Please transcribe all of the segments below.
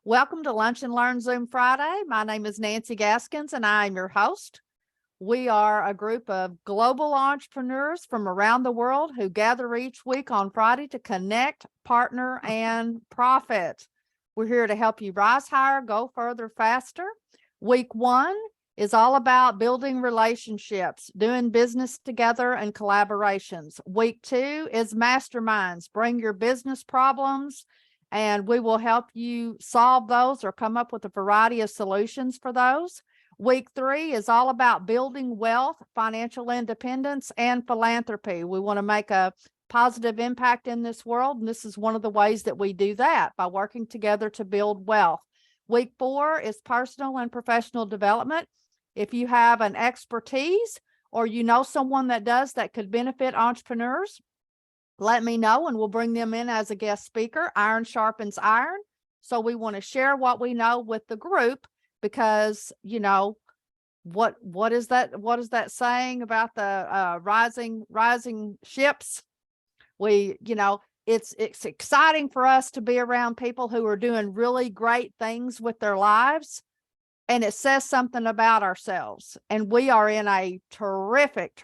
Welcome to Lunch and Learn Zoom Friday. My name is Nancy Gaskins and I am your host. We are a group of global entrepreneurs from around the world who gather each week on Friday to connect, partner, and profit. We're here to help you rise higher, go further, faster. Week one is all about building relationships, doing business together, and collaborations. Week two is masterminds. Bring your business problems and we will help you solve those or come up with a variety of solutions for those. Week three is all about building wealth, financial independence, and philanthropy. We want to make a positive impact in this world, and this is one of the ways that we do that, by working together to build wealth. Week four is personal and professional development. If you have an expertise or you know someone that does that could benefit entrepreneurs, let me know and we'll bring them in as a guest speaker. Iron sharpens iron. So we want to share what we know with the group because, you know, what is that saying about the rising ships? It's exciting for us to be around people who are doing really great things with their lives. And it says something about ourselves. And we are in a terrific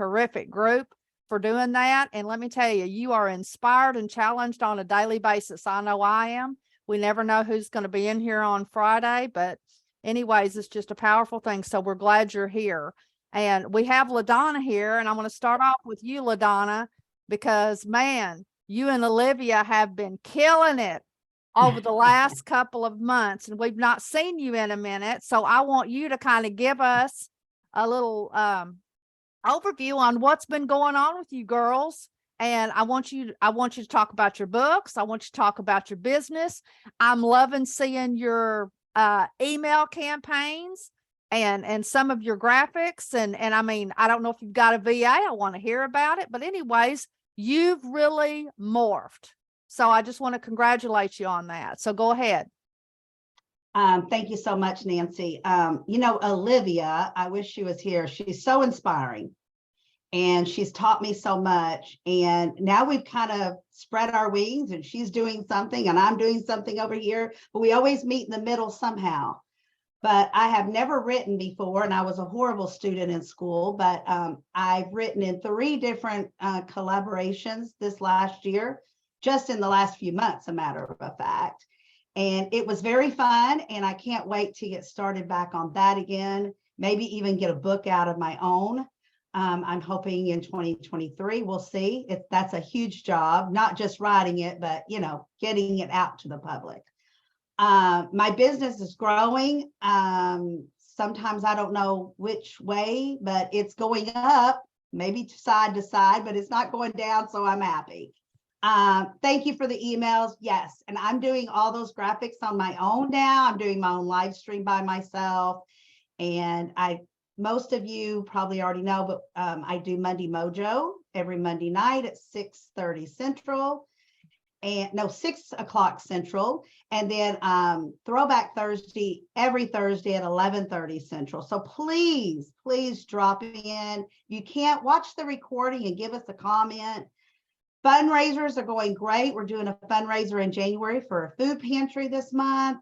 group for doing that. And let me tell you, you are inspired and challenged on a daily basis. I know I am. We never know who's going to be in here on Friday, but anyways, it's just a powerful thing. So we're glad you're here. And we have LaDonna here, and I'm going to start off with you, LaDonna, because man, you and Olivia have been killing it over the last couple of months, and we've not seen you in a minute. So I want you to kind of give us a little overview on what's been going on with you girls. And I want you to talk about your books. I want you to talk about your business. I'm loving seeing your email campaigns and some of your graphics. And I mean, I don't know if you've got a VA. I want to hear about it. But anyways, you've really morphed. So I just want to congratulate you on that. So go ahead. Thank you so much, Nancy. Olivia, I wish she was here. She's so inspiring and she's taught me so much. And now we've kind of spread our wings and she's doing something and I'm doing something over here, but we always meet in the middle somehow. But I have never written before, and I was a horrible student in school, but I've written in 3 different collaborations this last year, just in the last few months, a matter of fact. And it was very fun, and I can't wait to get started back on that again, maybe even get a book out of my own. I'm hoping in 2023, we'll see. That's a huge job, not just writing it, but, getting it out to the public. My business is growing. Sometimes I don't know which way, but it's going up, maybe side to side, but it's not going down, so I'm happy. Thank you for the emails. Yes. And I'm doing all those graphics on my own now. I'm doing my own live stream by myself. And most of you probably already know, but I do Monday Mojo every Monday night at 6:30 Central. 6 o'clock Central. And then Throwback Thursday, every Thursday at 11:30 Central. So please drop in. You can't watch the recording and give us a comment. Fundraisers are going great. We're doing a fundraiser in January for a food pantry this month.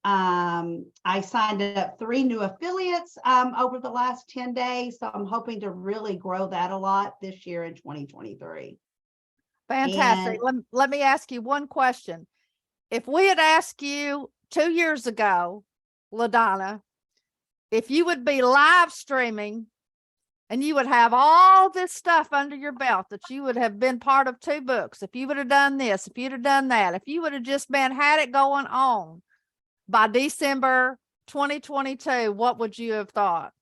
I signed up 3 new affiliates over the last 10 days. So I'm hoping to really grow that a lot this year in 2023. Fantastic. Let me ask you one question. If we had asked you 2 years ago, LaDonna, if you would be live streaming and you would have all this stuff under your belt, that you would have been part of 2 books, if you would have done this, if you'd have done that, if you would have just had it going on by December 2022, what would you have thought?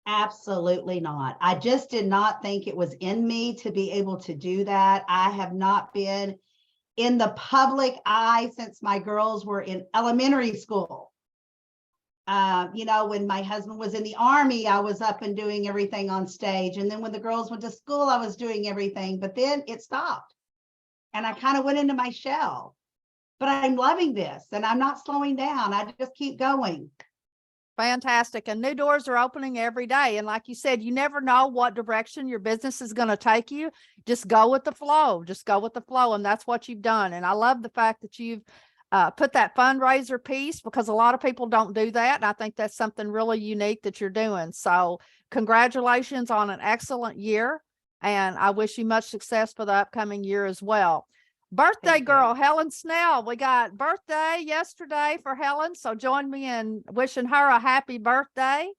Absolutely not. I just did not think it was in me to be able to do that. I have not been in the public eye since my girls were in elementary school. When my husband was in the Army, I was up and doing everything on stage. And then when the girls went to school, I was doing everything, but then it stopped. And I kind of went into my shell. But I'm loving this and I'm not slowing down. I just keep going. Fantastic. And new doors are opening every day. And like you said, you never know what direction your business is going to take you. Just go with the flow. Just go with the flow. And that's what you've done. And I love the fact that you've put that fundraiser piece, because a lot of people don't do that. And I think that's something really unique that you're doing. So congratulations on an excellent year. And I wish you much success for the upcoming year as well. Birthday Thank you. girl, Helen Snell. We got birthday yesterday for Helen. So join me in wishing her a happy birthday.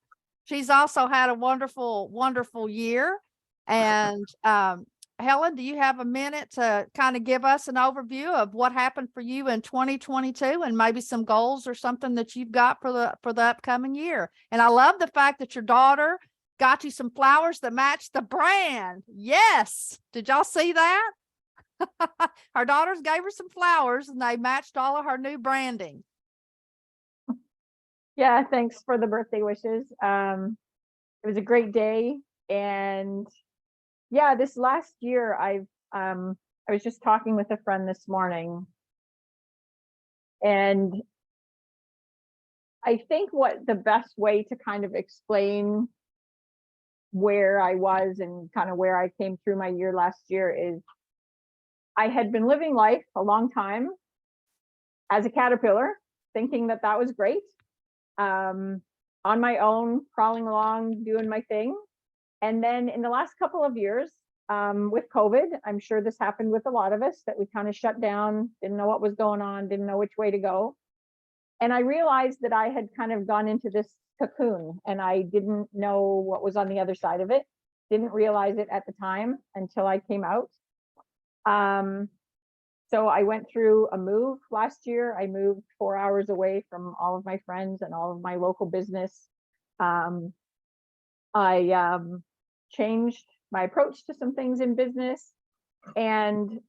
She's also had a wonderful, wonderful year. And Helen, do you have a minute to kind of give us an overview of what happened for you in 2022 and maybe some goals or something that you've got for the upcoming year? And I love the fact that your daughter got you some flowers that match the brand. Yes. Did y'all see that? Her daughters gave her some flowers and they matched all of her new branding. Yeah, thanks for the birthday wishes. It was a great day. And yeah, this last year I was just talking with a friend this morning. And I think what the best way to kind of explain where I was and kind of where I came through my year last year is I had been living life a long time as a caterpillar, thinking that that was great. On my own, crawling along, doing my thing. And then in the last couple of years, with COVID, I'm sure this happened with a lot of us, that we kind of shut down, didn't know what was going on, didn't know which way to go. And I realized that I had kind of gone into this cocoon and I didn't know what was on the other side of it. Didn't realize it at the time until I came out. So I went through a move last year. I moved 4 hours away from all of my friends and all of my local business. I changed my approach to some things in business. And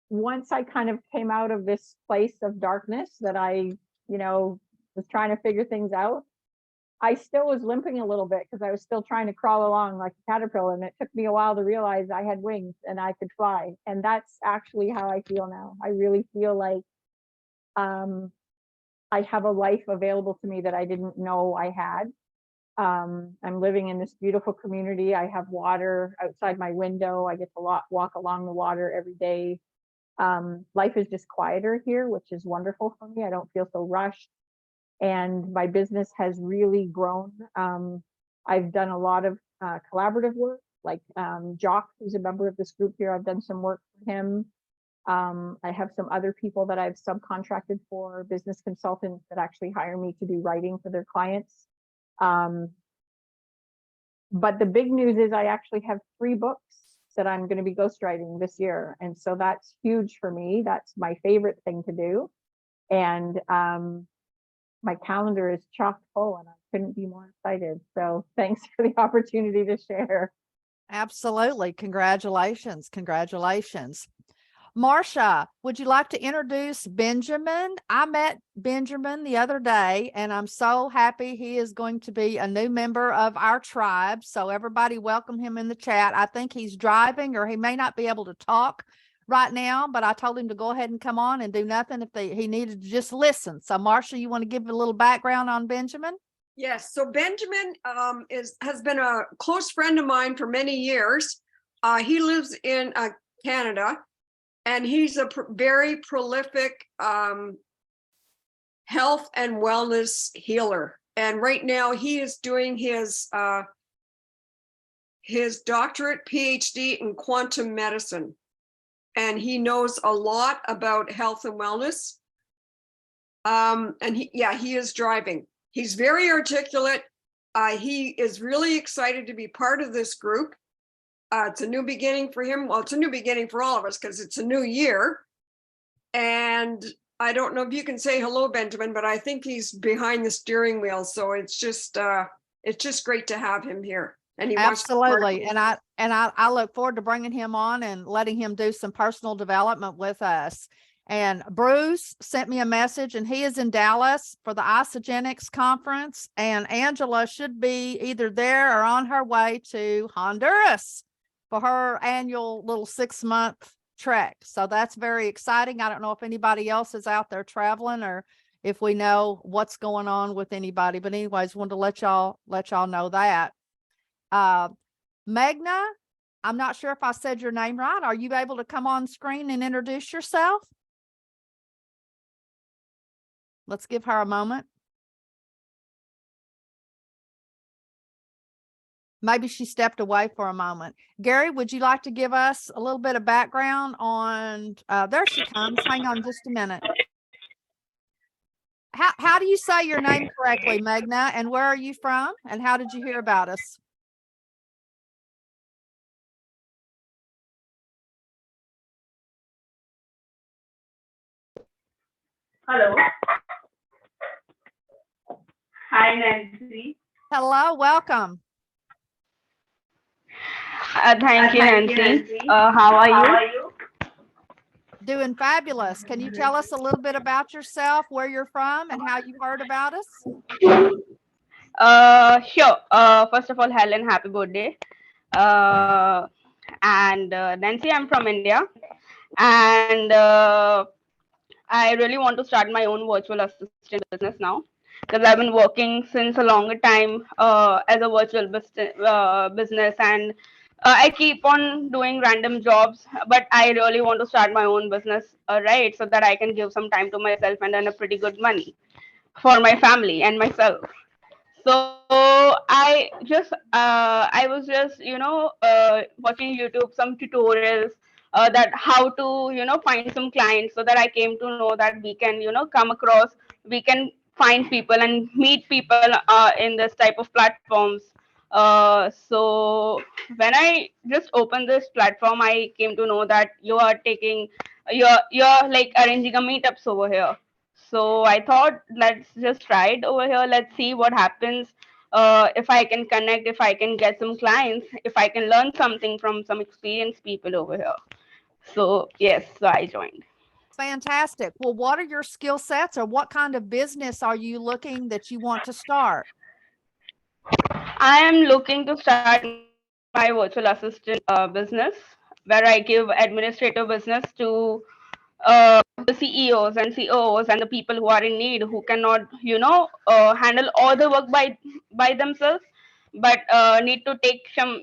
once I kind of came out of this place of darkness that I, was trying to figure things out, I still was limping a little bit because I was still trying to crawl along like a caterpillar. And it took me a while to realize I had wings and I could fly. And that's actually how I feel now. I really feel like I have a life available to me that I didn't know I had. I'm living in this beautiful community. I have water outside my window. I get to walk along the water every day. Life is just quieter here, which is wonderful for me. I don't feel so rushed. And my business has really grown. I've done a lot of collaborative work, like Jock, who's a member of this group here. I've done some work for him. I have some other people that I've subcontracted for, business consultants that actually hire me to do writing for their clients. But the big news is I actually have 3 books that I'm going to be ghostwriting this year. And so that's huge for me. That's my favorite thing to do. And my calendar is chock full and I couldn't be more excited. So thanks for the opportunity to share. Absolutely. Congratulations. Congratulations. Marcia, would you like to introduce Benjamin? I met Benjamin the other day and I'm so happy he is going to be a new member of our tribe. So everybody welcome him in the chat. I think he's driving or he may not be able to talk right now, but I told him to go ahead and come on and do nothing if he needed to just listen. So Marcia, you want to give a little background on Benjamin? Yes, so Benjamin has been a close friend of mine for many years. He lives in Canada, and he's a very prolific health and wellness healer. And right now he is doing his doctorate PhD in quantum medicine. And he knows a lot about health and wellness. And he is driving. He's very articulate. He is really excited to be part of this group. It's a new beginning for him. Well, it's a new beginning for all of us because it's a new year. And I don't know if you can say hello, Benjamin, but I think he's behind the steering wheel. So it's just great to have him here. And he absolutely. And I look forward to bringing him on and letting him do some personal development with us. And Bruce sent me a message and he is in Dallas for the Isogenics conference. And Angela should be either there or on her way to Honduras for her annual little 6-month trek. So that's very exciting. I don't know if anybody else is out there traveling or if we know what's going on with anybody, but anyways, wanted to let y'all know that. Megna, I'm not sure if I said your name right. Are you able to come on screen and introduce yourself? Let's give her a moment. Maybe she stepped away for a moment. Gary, would you like to give us a little bit of background on, there she comes. Hang on just a minute. How do you say your name correctly, Meghna? And where are you from? And how did you hear about us? Hello. Hi, Nancy. Hello, welcome. Thank you, Nancy. How are you? Doing fabulous. Can you tell us a little bit about yourself, where you're from, and how you heard about us? Sure. First of all, Helen, happy birthday. And Nancy, I'm from India, and I really want to start my own virtual assistant business now because I've been working since a longer time as a virtual business, and I keep on doing random jobs, but I really want to start my own business, right? So that I can give some time to myself and earn a pretty good money for my family and myself. So I was just, watching YouTube, some tutorials that how to, find some clients, so that I came to know that we can, we can find people and meet people in this type of platforms. So when I just opened this platform, I came to know that you're like arranging a meetups over here. So I thought, let's just try it over here. Let's see what happens. If I can connect, if I can get some clients, if I can learn something from some experienced people over here. So yes, so I joined. Fantastic. Well, what are your skill sets, or what kind of business are you looking that you want to start? I am looking to start my virtual assistant business, where I give administrative business to the CEOs and COOs and the people who are in need, who cannot, handle all the work by themselves, but need to take some,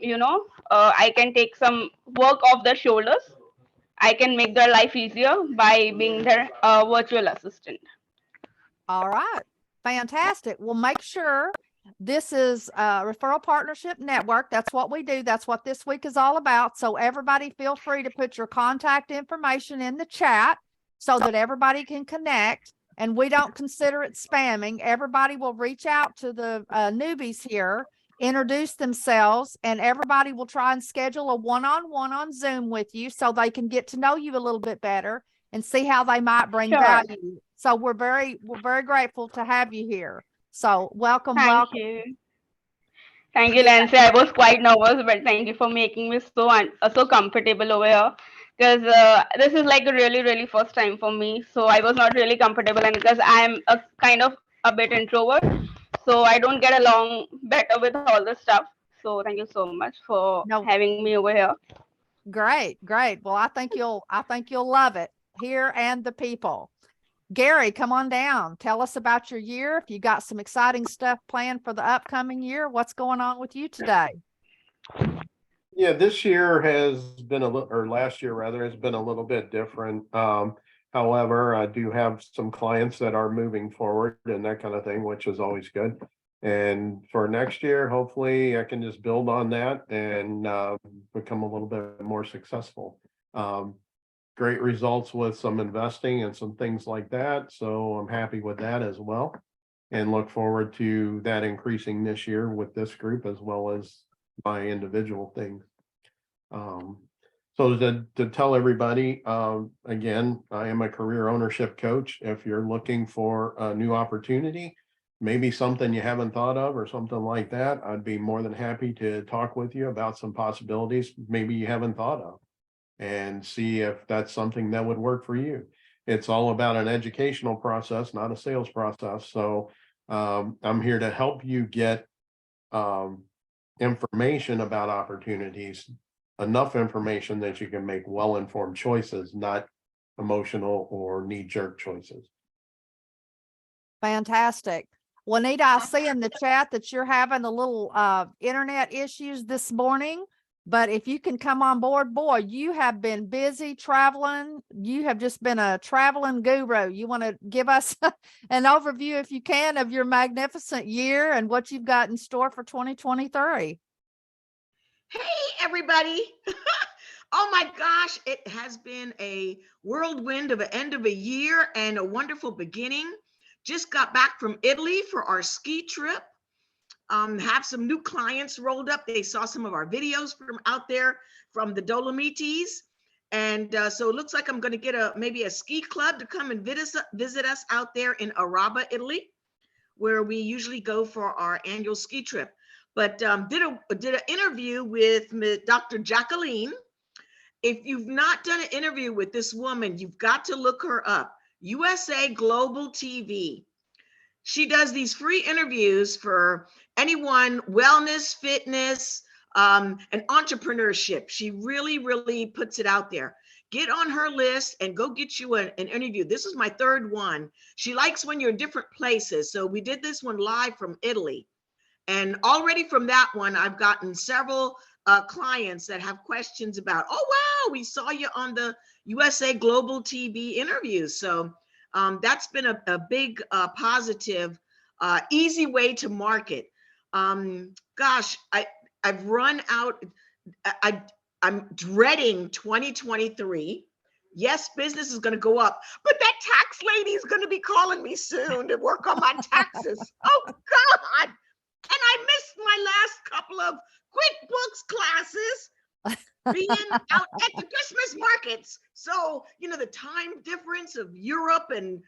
I can take some work off their shoulders. I can make their life easier by being their virtual assistant. All right. Fantastic. Well, make sure this is a referral partnership network. That's what we do. That's what this week is all about. So everybody feel free to put your contact information in the chat so that everybody can connect, and we don't consider it spamming. Everybody will reach out to the newbies here, introduce themselves, and everybody will try and schedule a one-on-one on Zoom with you so they can get to know you a little bit better and see how they might bring Sure. value. So we're very grateful to have you here. So welcome, Thank welcome. you. Thank you, Nancy. I was quite nervous, but thank you for making me so comfortable over here. Because this is like a really first time for me, so I was not really comfortable, and because I'm a kind of a bit introvert, so I don't get along better with all this stuff. So thank you so much for No. having me over here. Great. Well, I think you'll love it here and the people. Gary, come on down. Tell us about your year. If you got some exciting stuff planned for the upcoming year, what's going on with you today? Yeah, this year has been or last year rather, has been a little bit different. However, I do have some clients that are moving forward and that kind of thing, which is always good. And for next year, hopefully I can just build on that and become a little bit more successful. Great results with some investing and some things like that. So I'm happy with that as well, and look forward to that increasing this year with this group as well as my individual things. So to tell everybody, again, I am a career ownership coach. If you're looking for a new opportunity, maybe something you haven't thought of or something like that, I'd be more than happy to talk with you about some possibilities maybe you haven't thought of, and see if that's something that would work for you. It's all about an educational process, not a sales process. So I'm here to help you get information about opportunities, enough information that you can make well-informed choices, not emotional or knee-jerk choices. Fantastic. Juanita, I see in the chat that you're having a little internet issues this morning. But if you can come on board, boy, you have been busy traveling. You have just been a traveling guru. You want to give us an overview, if you can, of your magnificent year and what you've got in store for 2023. Hey, everybody. Oh my gosh, it has been a whirlwind of an end of a year and a wonderful beginning. Just got back from Italy for our ski trip. Have some new clients rolled up. They saw some of our videos from out there from the Dolomites. And so it looks like I'm going to get maybe a ski club to come and visit us out there in Araba, Italy, where we usually go for our annual ski trip. But did an interview with Dr. Jacqueline. If you've not done an interview with this woman, you've got to look her up. USA Global TV. She does these free interviews for anyone, wellness, fitness, and entrepreneurship. She really, really puts it out there. Get on her list and go get you an interview. This is my third one. She likes when you're in different places. So we did this one live from Italy. And already from that one, I've gotten several clients that have questions about, oh, wow, we saw you on the USA Global TV interview. So that's been a big positive, easy way to market. Gosh, I've run out. I'm dreading 2023. Yes, business is going to go up, but that tax lady is going to be calling me soon to work on my taxes. Oh, God. And I missed my last couple of QuickBooks classes being out at the Christmas markets. So, the time difference of Europe and,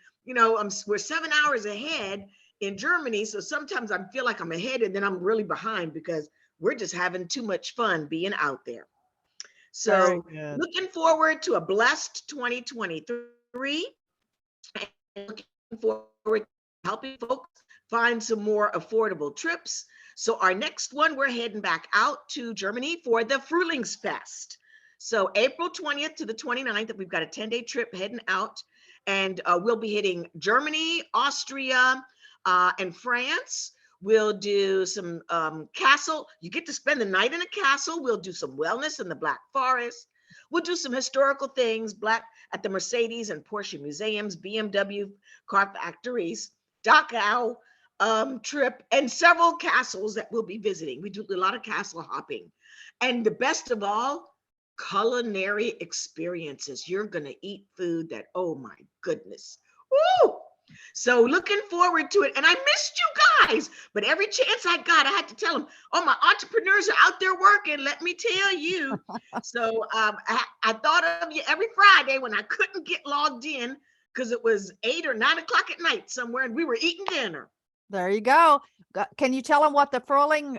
we're 7 hours ahead in Germany. So sometimes I feel like I'm ahead and then I'm really behind because we're just having too much fun being out there. So looking forward to a blessed 2023 and looking forward to helping folks find some more affordable trips. So our next one, we're heading back out to Germany for the Frühlingsfest. So April 20th to the 29th, we've got a 10-day trip heading out, and we'll be hitting Germany, Austria, and France. We'll do some castle. You get to spend the night in a castle. We'll do some wellness in the Black Forest. We'll do some historical things, at the Mercedes and Porsche museums, BMW car factories, Dachau trip, and several castles that we'll be visiting. We do a lot of castle hopping. And the best of all, culinary experiences. You're going to eat food that, oh my goodness. Woo! So looking forward to it. And I missed you guys, but every chance I got, I had to tell them, oh, my entrepreneurs are out there working. Let me tell you. So I thought of you every Friday when I couldn't get logged in because it was 8 or 9 o'clock at night somewhere and we were eating dinner. There you go. Can you tell them what the Frühling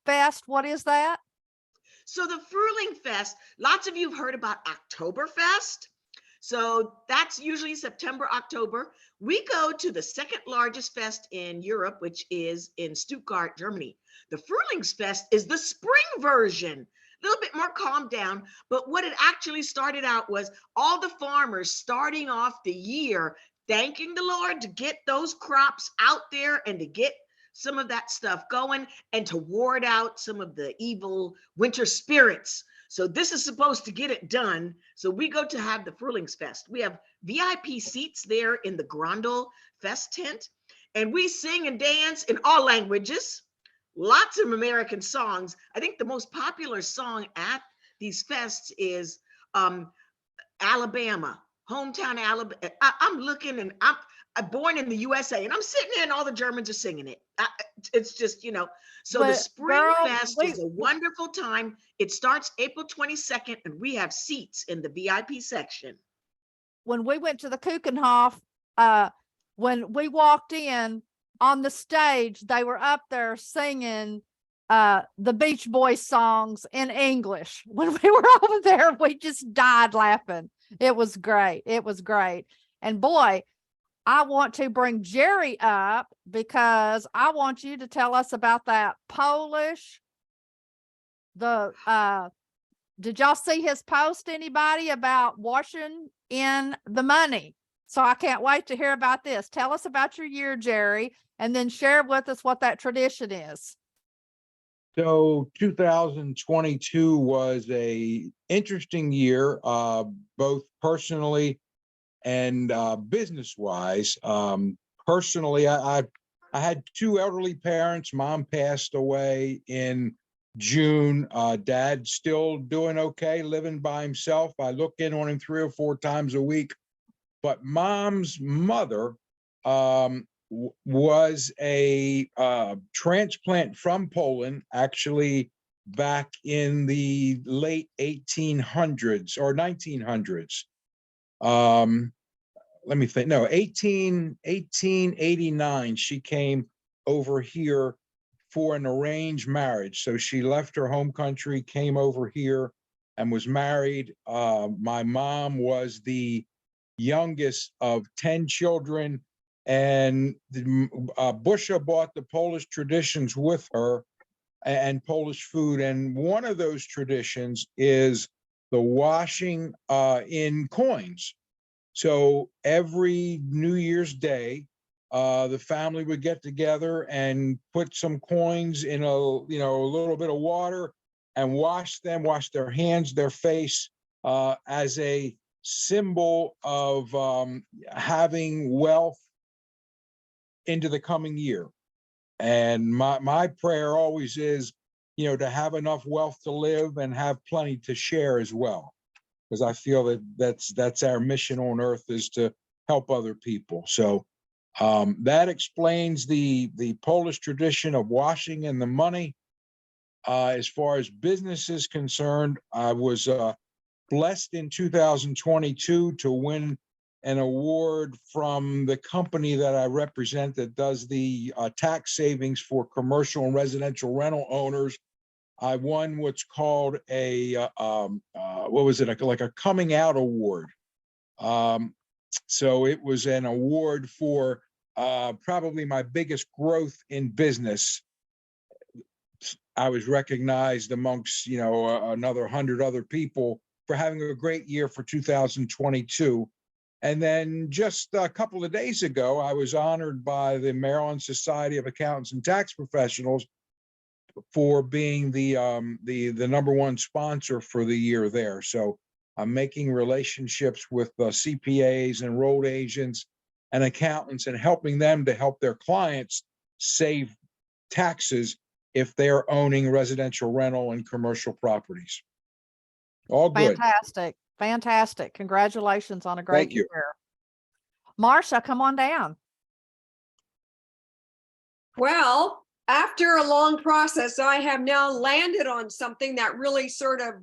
Fest, what is that? So the Frühling Fest, lots of you have heard about Oktoberfest. So that's usually September, October. We go to the second largest fest in Europe, which is in Stuttgart, Germany. The Frühlingsfest is the spring version, a little bit more calmed down. But what it actually started out was all the farmers starting off the year, thanking the Lord to get those crops out there and to get some of that stuff going and to ward out some of the evil winter spirits. So this is supposed to get it done. So we go to have the Frühlingsfest. We have VIP seats there in the Grandel Fest tent, and we sing and dance in all languages, lots of American songs. I think the most popular song at these fests is Alabama, hometown Alabama. I'm looking and I'm born in the USA and I'm sitting there and all the Germans are singing it. It's just, so But the Spring girl, Fest is a wonderful time. It starts April 22nd and we have seats in the VIP section. when we went to the Kuchenhof, when we walked in on the stage, they were up there singing the Beach Boys songs in English. When we were over there, we just died laughing. It was great. It was great. And boy, I want to bring Jerry up because I want you to tell us about that Polish. Did y'all see his post, anybody, about washing in the money? So I can't wait to hear about this. Tell us about your year, Jerry, and then share with us what that tradition is. So 2022 was a interesting year, both personally and business wise. Personally, I had two elderly parents. Mom passed away in June. Dad's still doing okay, living by himself. I look in on him 3 or 4 times a week. But Mom's mother was a transplant from Poland, actually back in the late 1800s or 1900s. Let me think. No, 1889, she came over here for an arranged marriage. So she left her home country, came over here, and was married. My mom was the youngest of 10 children, and Busha bought the Polish traditions with her and Polish food. And one of those traditions is the washing in coins. So every New Year's Day, the family would get together and put some coins in a little bit of water and wash them, wash their hands, their face, as a symbol of having wealth into the coming year. And my prayer always is, to have enough wealth to live and have plenty to share as well. Because I feel that that's our mission on earth, is to help other people. So that explains the Polish tradition of washing and the money. As far as business is concerned, I was blessed in 2022 to win an award from the company that I represent that does the tax savings for commercial and residential rental owners. I won what's called a what was it, like a coming out award. So it was an award for probably my biggest growth in business. I was recognized amongst another 100 other people for having a great year for 2022. And then just a couple of days ago, I was honored by the Maryland Society of Accountants and Tax Professionals for being the #1 sponsor for the year there. So I'm making relationships with CPAs, enrolled agents, and accountants, and helping them to help their clients save taxes if they're owning residential rental and commercial properties. All good. Fantastic. Fantastic. Congratulations on a great Thank you. year. Marcia, come on down. Well, after a long process, I have now landed on something that really sort of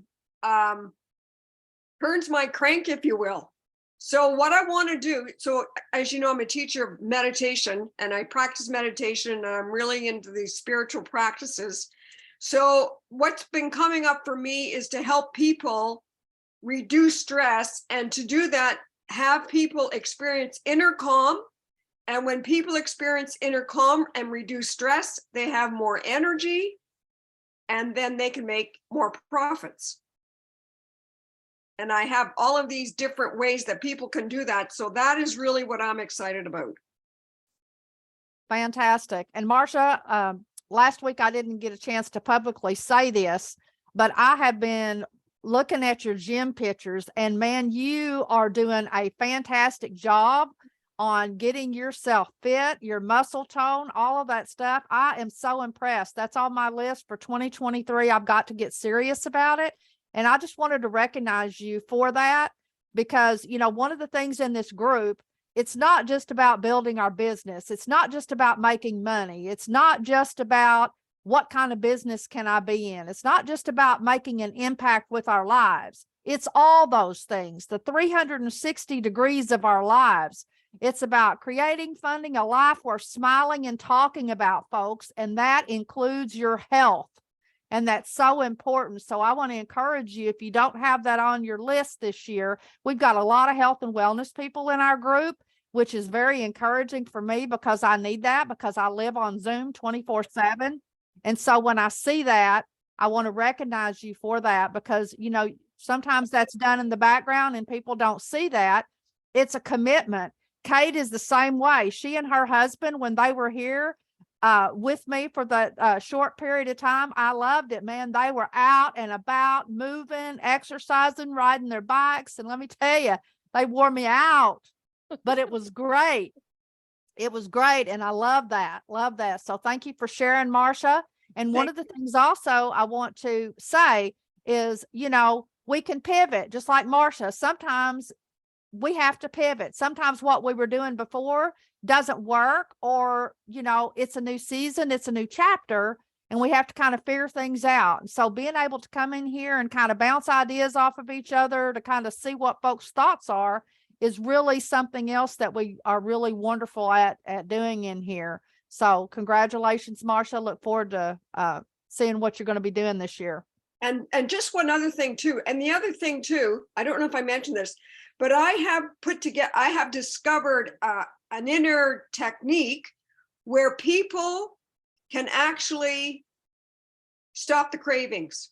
turns my crank, if you will. So what I want to do, so as you know, I'm a teacher of meditation and I practice meditation, and I'm really into these spiritual practices. So what's been coming up for me is to help people reduce stress, and to do that, have people experience inner calm. And when people experience inner calm and reduce stress, they have more energy, and then they can make more profits. And I have all of these different ways that people can do that. So that is really what I'm excited about. Fantastic. And Marcia, last week I didn't get a chance to publicly say this, but I have been looking at your gym pictures, and man, you are doing a fantastic job on getting yourself fit, your muscle tone, all of that stuff. I am so impressed. That's on my list for 2023. I've got to get serious about it. And I just wanted to recognize you for that, because, one of the things in this group, it's not just about building our business. It's not just about making money. It's not just about what kind of business can I be in. It's not just about making an impact with our lives. It's all those things, the 360 degrees of our lives. It's about creating, funding a life worth smiling and talking about, folks, and that includes your health. And that's so important. So I want to encourage you, if you don't have that on your list this year, we've got a lot of health and wellness people in our group, which is very encouraging for me, because I need that, because I live on Zoom 24/7. And so when I see that, I want to recognize you for that, because, sometimes that's done in the background and people don't see that. It's a commitment. Kate is the same way. She and her husband, when they were here, with me for that short period of time. I loved it, man. They were out and about, moving, exercising, riding their bikes. And let me tell you, they wore me out, but it was great. It was great. And I love that. Love that. So thank you for sharing, Marcia. And one of the things also I want to say is, you know, we can pivot just like Marcia. Sometimes we have to pivot. Sometimes what we were doing before doesn't work, or, you know, it's a new season, it's a new chapter, and we have to kind of figure things out. And so being able to come in here and kind of bounce ideas off of each other to kind of see what folks' thoughts are is really something else that we are really wonderful at doing in here. So congratulations, Marcia. Look forward to seeing what you're going to be doing this year. And just one other thing too. And the other thing too, I don't know if I mentioned this, but I have discovered an inner technique where people can actually stop the cravings.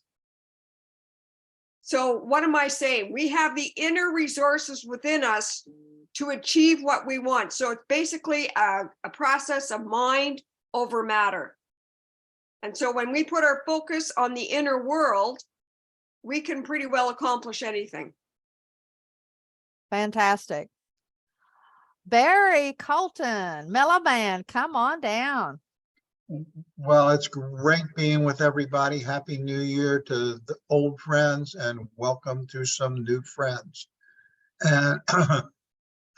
So what am I saying? We have the inner resources within us to achieve what we want. So it's basically a process of mind over matter. And so when we put our focus on the inner world, we can pretty well accomplish anything. Fantastic. Barry Colton, Mellow Band, come on down. Well, it's great being with everybody. Happy New Year to the old friends and welcome to some new friends. And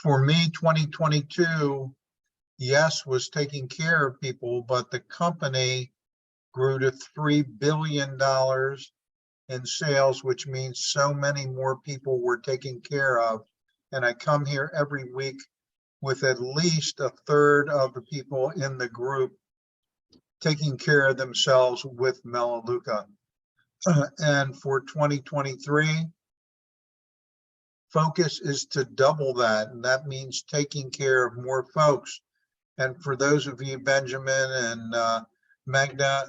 for me, 2022, yes, was taking care of people, but the company grew to $3 billion in sales, which means so many more people were taken care of. And I come here every week with at least a third of the people in the group taking care of themselves with Melaleuca. And for 2023, focus is to double that. And that means taking care of more folks. And for those of you, Benjamin and Magda,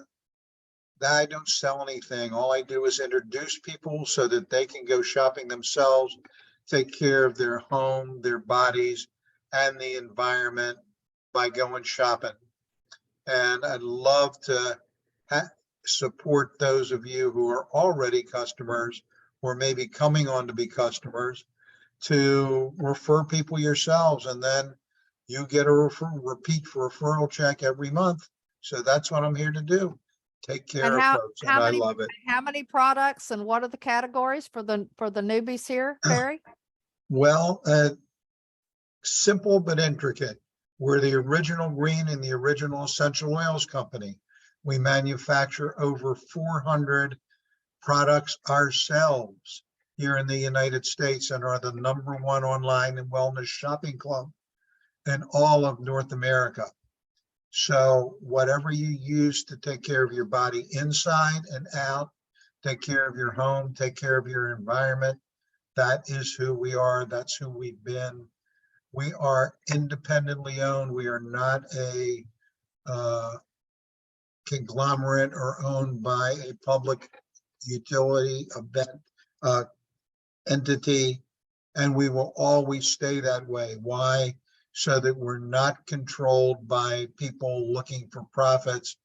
I don't sell anything. All I do is introduce people so that they can go shopping themselves, take care of their home, their bodies, and the environment by going shopping. And I'd love to support those of you who are already customers or maybe coming on to be customers to refer people yourselves. And then you get a repeat referral check every month. So that's what I'm here to do. Take care of folks, and I love it. How many products and what are the categories for the newbies here, Barry? Well, simple but intricate. We're the original green and the original essential oils company. We manufacture over 400 products ourselves here in the United States and are the #1 online and wellness shopping club in all of North America. So whatever you use to take care of your body inside and out, take care of your home, take care of your environment, that is who we are. That's who we've been. We are independently owned. We are not a conglomerate or owned by a public utility entity, and we will always stay that way. Why? So that we're not controlled by people looking for profits.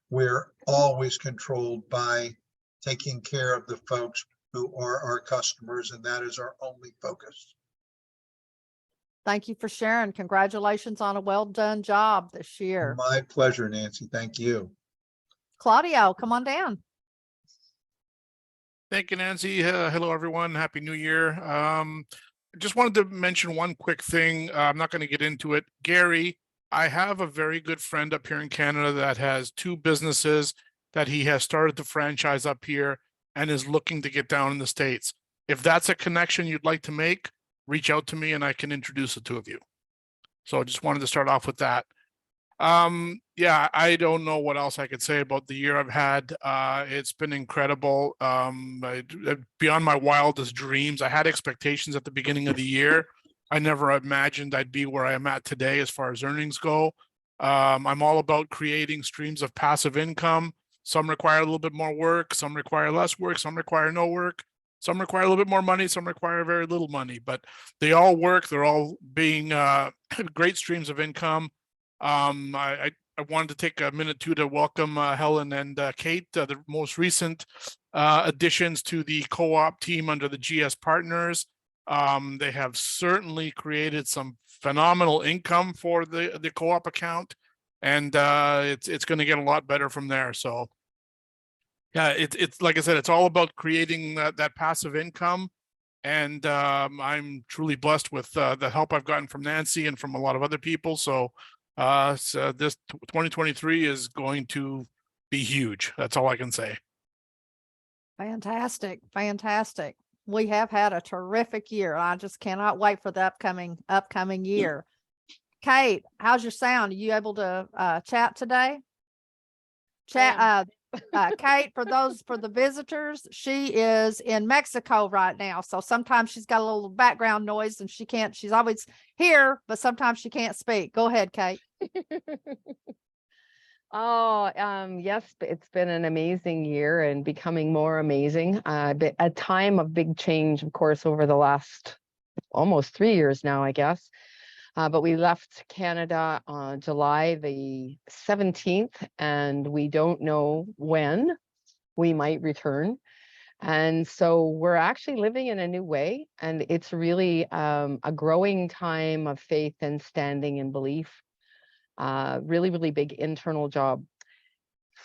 We're always controlled by taking care of the folks who are our customers, and that is our only focus. Thank you for sharing. Congratulations on a well done job this year. My pleasure, Nancy. Thank you. Claudio, come on down. Thank you, Nancy. Hello, everyone. Happy New Year. Just wanted to mention one quick thing. I'm not going to get into it. Gary, I have a very good friend up here in Canada that has 2 businesses that he has started to franchise up here and is looking to get down in the States. If that's a connection you'd like to make, reach out to me and I can introduce the 2 of you. So I just wanted to start off with that. Yeah, I don't know what else I could say about the year I've had. It's been incredible. Beyond my wildest dreams. I had expectations at the beginning of the year. I never imagined I'd be where I am at today as far as earnings go. I'm all about creating streams of passive income. Some require a little bit more work, some require less work, some require no work, some require a little bit more money, some require very little money, but they all work. They're all being great streams of income. I I wanted to take a minute too to welcome Helen and Kate, the most recent additions to the co-op team under the GS Partners. They have certainly created some phenomenal income for the co-op account, and it's going to get a lot better from there. So yeah, it's like I said, it's all about creating that passive income. And I'm truly blessed with the help I've gotten from Nancy and from a lot of other people. So this 2023 is going to be huge. That's all I can say. Fantastic, fantastic. We have had a terrific year. I just cannot wait for the upcoming year. Kate, how's your sound? Are you able to chat today? Chat, Kate, for the visitors, she is in Mexico right now. So sometimes she's got a little background noise and she's always here, but sometimes she can't speak. Go ahead, Kate. Oh, yes, it's been an amazing year and becoming more amazing. A time of big change, of course, over the last almost 3 years now, I guess. But we left Canada on July the 17th, and we don't know when we might return. And so we're actually living in a new way, and it's really a growing time of faith and standing in belief. Really, really big internal job.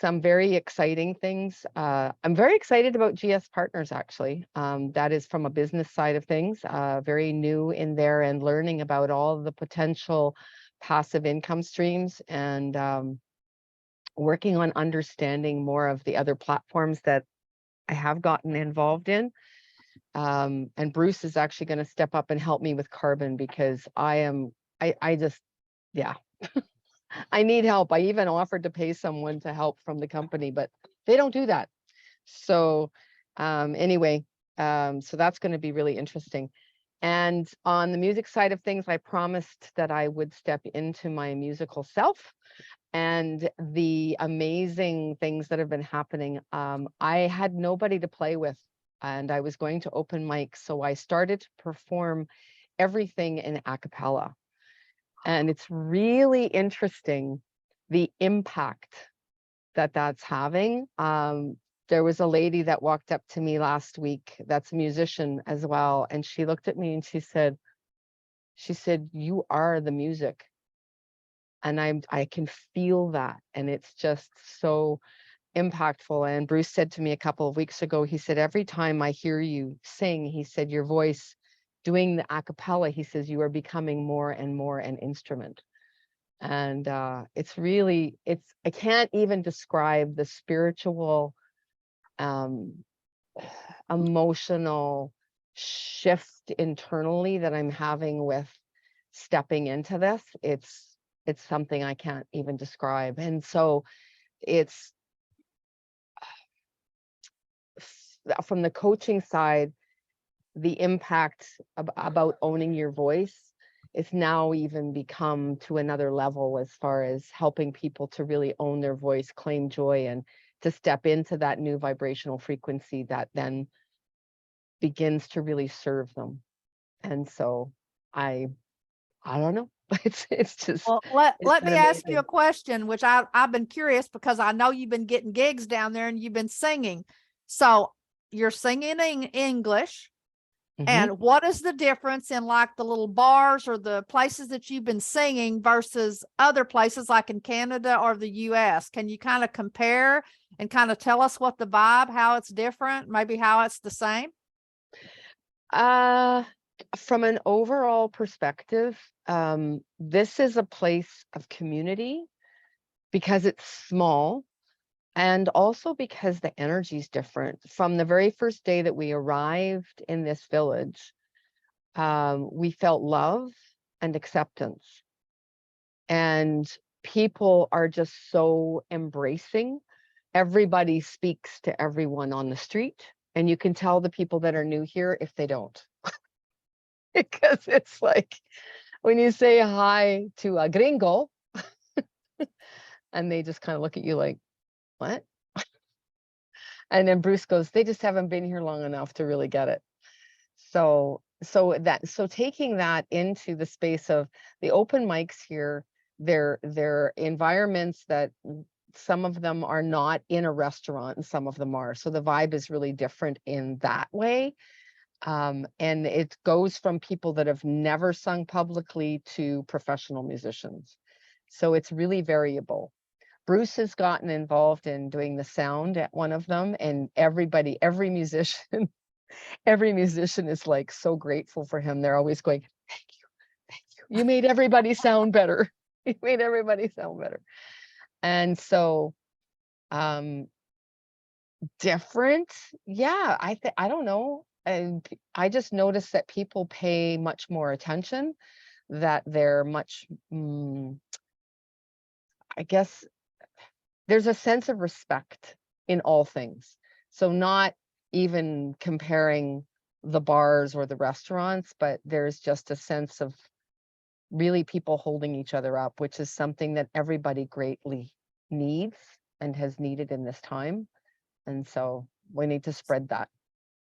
Some very exciting things. I'm very excited about GS Partners, actually. That is from a business side of things, very new in there and learning about all the potential passive income streams and working on understanding more of the other platforms that I have gotten involved in. And Bruce is actually going to step up and help me with carbon because I just, yeah. I need help. I even offered to pay someone to help from the company, but they don't do that. So anyway, so that's going to be really interesting. And on the music side of things, I promised that I would step into my musical self and the amazing things that have been happening. I had nobody to play with and I was going to open mics. So I started to perform everything in a cappella. And it's really interesting, the impact that that's having. There was a lady that walked up to me last week that's a musician as well. And she looked at me and she said, you are the music. And I can feel that. And it's just so impactful. And Bruce said to me a couple of weeks ago, he said, every time I hear you sing, he said, your voice doing the a cappella, he says, you are becoming more and more an instrument. And it's really, I can't even describe the spiritual, emotional shift internally that I'm having with stepping into this. It's something I can't even describe. And so it's from the coaching side, the impact about owning your voice is now even become to another level as far as helping people to really own their voice, claim joy, and to step into that new vibrational frequency that then begins to really serve them. And so I don't know. It's just, well, let me ask you a question, which I've been curious because I know you've been getting gigs down there and you've been singing. So you're singing in English. And what is the difference in like the little bars or the places that you've been singing versus other places like in Canada or the US? Can you kind of compare and kind of tell us what the vibe, how it's different, maybe how it's the same? From an overall perspective, this is a place of community because it's small. And also because the energy is different. From the very first day that we arrived in this village, we felt love and acceptance. And people are just so embracing. Everybody speaks to everyone on the street. And you can tell the people that are new here if they don't. Because it's like when you say hi to a gringo, and they just kind of look at you like, what? And then Bruce goes, they just haven't been here long enough to really get it. So taking that into the space of the open mics here, they're environments that some of them are not in a restaurant and some of them are. So the vibe is really different in that way. And it goes from people that have never sung publicly to professional musicians. So it's really variable. Bruce has gotten involved in doing the sound at one of them, and everybody, every musician, every musician is like so grateful for him. They're always going, thank you, thank you. You made everybody sound better. You made everybody sound better. And so, different. Yeah, I don't know. And I just noticed that people pay much more attention, that they're much, I guess, there's a sense of respect in all things. So not even comparing the bars or the restaurants, but there's just a sense of really people holding each other up, which is something that everybody greatly needs and has needed in this time. And so we need to spread that.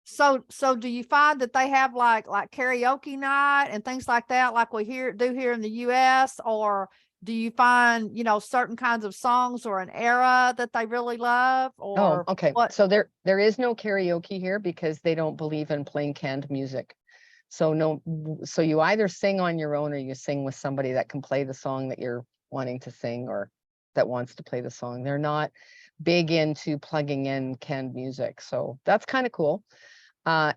So do you find that they have like karaoke night and things like that, like we do here in the US, or do you find, you know, certain kinds of songs or an era that they really love, or okay. what? So there is no karaoke here because they don't believe in playing canned music. So so you either sing on your own or you sing with somebody that can play the song that you're wanting to sing or that wants to play the song. They're not big into plugging in canned music. So that's kind of cool.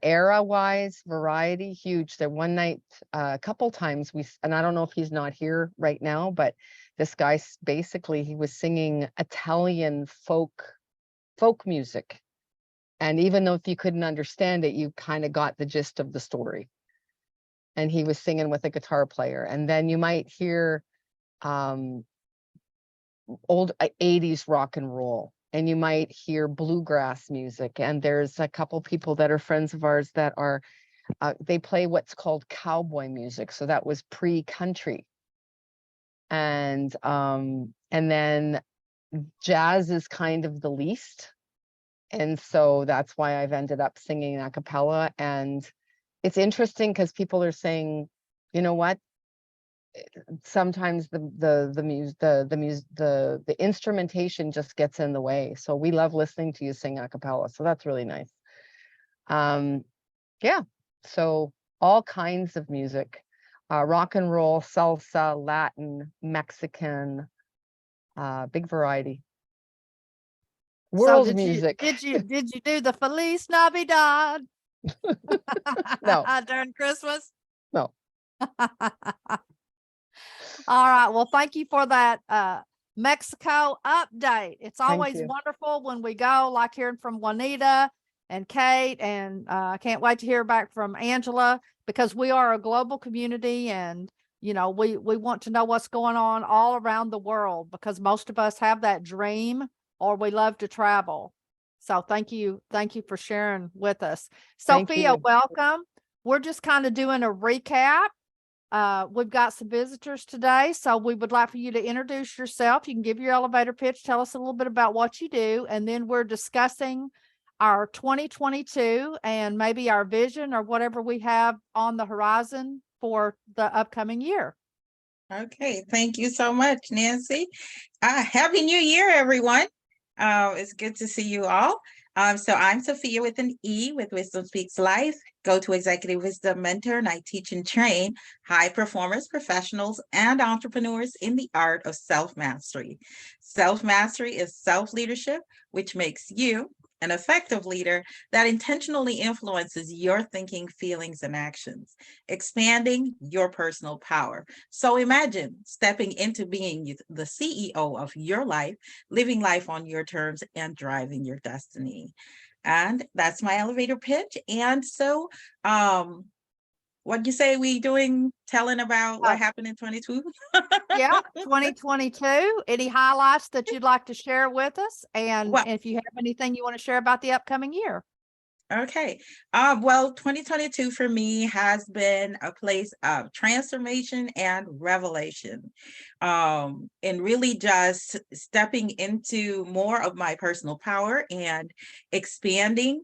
Era wise, variety, huge. There one night, a couple times and I don't know if he's not here right now, but this guy basically, he was singing Italian folk music. And even though if you couldn't understand it, you kind of got the gist of the story. And he was singing with a guitar player. And then you might hear old 80s rock and roll, and you might hear bluegrass music. And there's a couple people that are friends of ours that are, they play what's called cowboy music. So that was pre-country. And then jazz is kind of the least. And so that's why I've ended up singing a cappella. And it's interesting because people are saying, you know what? Sometimes the instrumentation just gets in the way. So we love listening to you sing a cappella. So that's really nice. Yeah. So all kinds of music, rock and roll, salsa, Latin, Mexican, big variety. World music. Did you do the Feliz Navidad? No. During Christmas? No. All right. Well, thank you for that Mexico update. It's always you. wonderful when we go, like hearing from Juanita and Kate, and I can't wait to hear back from Angela, because we are a global community, and you know, we want to know what's going on all around the world, because most of us have that dream, or we love to travel. So thank you for sharing with us. Sophia, welcome. We're just kind of doing a recap. We've got some visitors today, so we would like for you to introduce yourself. You can give your elevator pitch, tell us a little bit about what you do, and then we're discussing our 2022 and maybe our vision or whatever we have on the horizon for the upcoming year. Okay, thank you so much, Nancy. Happy New Year, everyone. It's good to see you all. So I'm Sophia with an E with Wisdom Speaks Life. Go to Executive Wisdom Mentor, and I teach and train high performers, professionals, and entrepreneurs in the art of self-mastery. Self-mastery is self-leadership, which makes you an effective leader that intentionally influences your thinking, feelings, and actions, expanding your personal power. So imagine stepping into being the CEO of your life, living life on your terms, and driving your destiny. And that's my elevator pitch. And so, what'd you say we doing, telling about what happened in 22? Yeah, 2022. Any highlights that you'd like to share with us? And if you have anything you want to share about the upcoming year. Okay. Well, 2022 for me has been a place of transformation and revelation. And really just stepping into more of my personal power and expanding.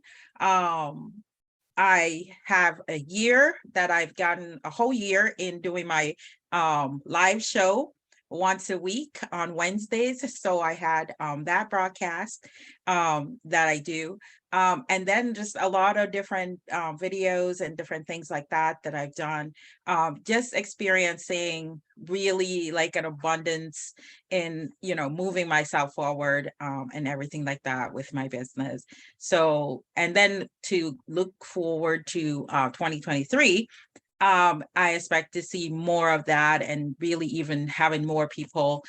I have a year that I've gotten a whole year in doing my live show once a week on Wednesdays. So I had that broadcast that I do. And then just a lot of different videos and different things like that that I've done. Just experiencing really like an abundance in, you know, moving myself forward and everything like that with my business. So, and then to look forward to 2023, I expect to see more of that and really even having more people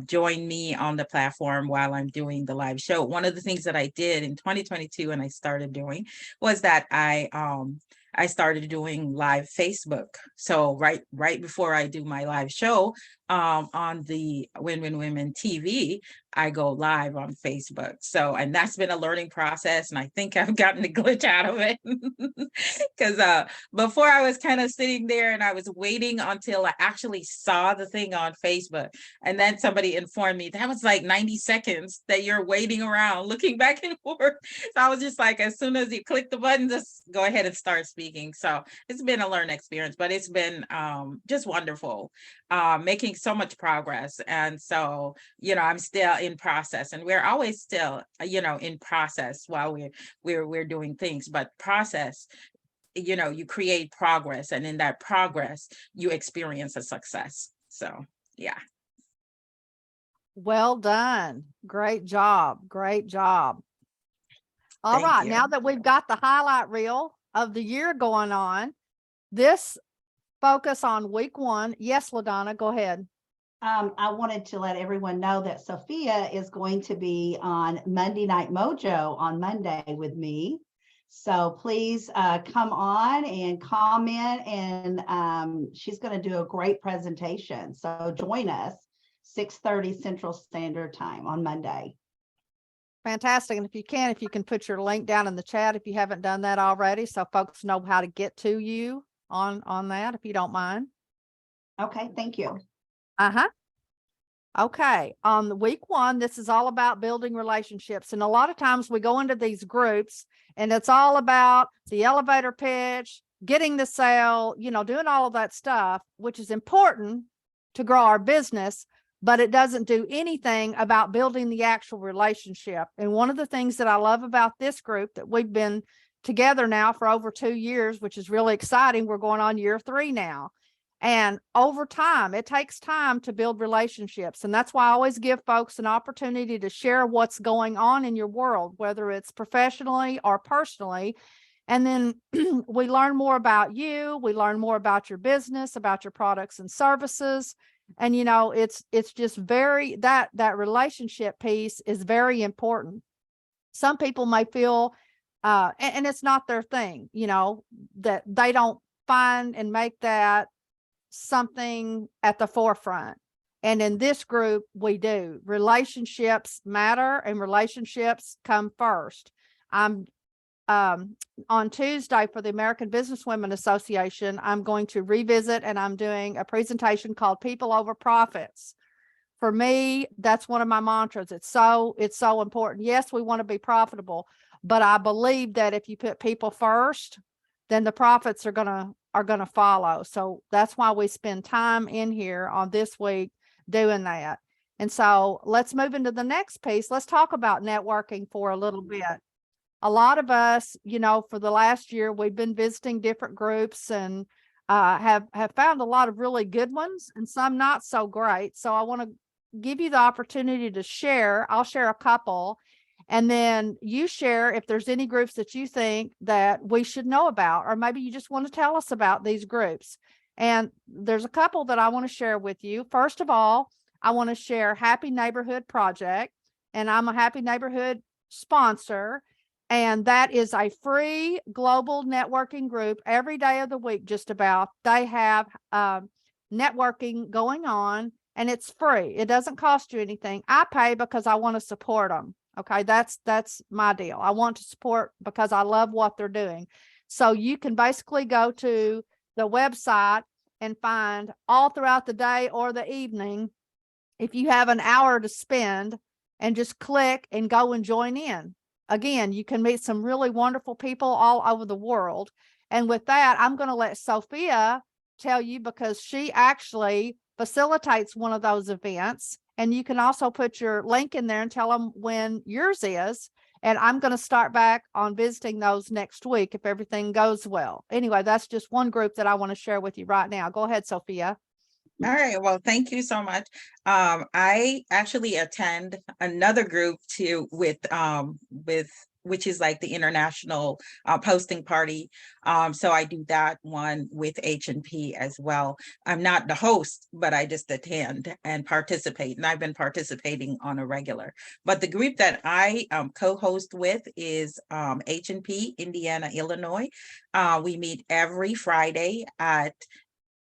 join me on the platform while I'm doing the live show. One of the things that I did in 2022 and I started doing was that I started doing live Facebook. So right before I do my live show on the Win Women TV, I go live on Facebook. So, and that's been a learning process. And I think I've gotten the glitch out of it because before I was kind of sitting there and I was waiting until I actually saw the thing on Facebook. And then somebody informed me that was like 90 seconds that you're waiting around looking back and forth. So I was just like, as soon as you click the button, just go ahead and start speaking. So it's been a learning experience, but it's been just wonderful, making so much progress. And so, you know, I'm still in process, and we're always still, you know, in process while we're doing things, but process, you know, you create progress, and in that progress you experience a success. So yeah. Well done. Great job. Great job. All Thank right. you. Now that we've got the highlight reel of the year going on, this focus on week one. Yes, LaDonna, go ahead. I wanted to let everyone know that Sophia is going to be on Monday Night Mojo on Monday with me. So please come on and comment, and she's going to do a great presentation. So join us 6:30 Central Standard Time on Monday. Fantastic. And if you can put your link down in the chat if you haven't done that already, so folks know how to get to you on that, if you don't mind. Okay, thank you. Okay, on the week one, this is all about building relationships. And a lot of times we go into these groups and it's all about the elevator pitch, getting the sale, you know, doing all of that stuff, which is important to grow our business, but it doesn't do anything about building the actual relationship. And one of the things that I love about this group, that we've been together now for over 2 years, which is really exciting. We're going on year 3 now. And over time, it takes time to build relationships. And that's why I always give folks an opportunity to share what's going on in your world, whether it's professionally or personally. And then we learn more about you. We learn more about your business, about your products and services. And, you know, it's just very, that relationship piece is very important. Some people may feel, and it's not their thing, you know, that they don't find and make that something at the forefront. And in this group, we do. Relationships matter and relationships come first. I'm on Tuesday for the American Businesswomen Association, I'm going to revisit, and I'm doing a presentation called People Over Profits. For me, that's one of my mantras. It's so important. Yes, we want to be profitable, but I believe that if you put people first, then the profits are gonna follow. So that's why we spend time in here on this week doing that. And so let's move into the next piece. Let's talk about networking for a little bit. A lot of us, you know, for the last year, we've been visiting different groups and have found a lot of really good ones and some not so great. So I want to give you the opportunity to share. I'll share a couple. And then you share if there's any groups that you think that we should know about, or maybe you just want to tell us about these groups. And there's a couple that I want to share with you. First of all, I want to share Happy Neighborhood Project, and I'm a Happy Neighborhood sponsor. And that is a free global networking group every day of the week, just about. They have networking going on, and it's free. It doesn't cost you anything. I pay because I want to support them. Okay, that's my deal. I want to support because I love what they're doing. So you can basically go to the website and find all throughout the day or the evening, if you have an hour to spend, and just click and go and join in. Again, you can meet some really wonderful people all over the world. And with that, I'm going to let Sophia tell you, because she actually facilitates one of those events. And you can also put your link in there and tell them when yours is. And I'm going to start back on visiting those next week if everything goes well. Anyway, that's just one group that I want to share with you right now. Go ahead, Sophia. All right, well, thank you so much. I actually attend another group too with which is like the International Posting Party. So I do that one with H&P as well. I'm not the host, but I just attend and participate, and I've been participating on a regular. But the group that I co-host with is H&P, Indiana, Illinois. We meet every Friday at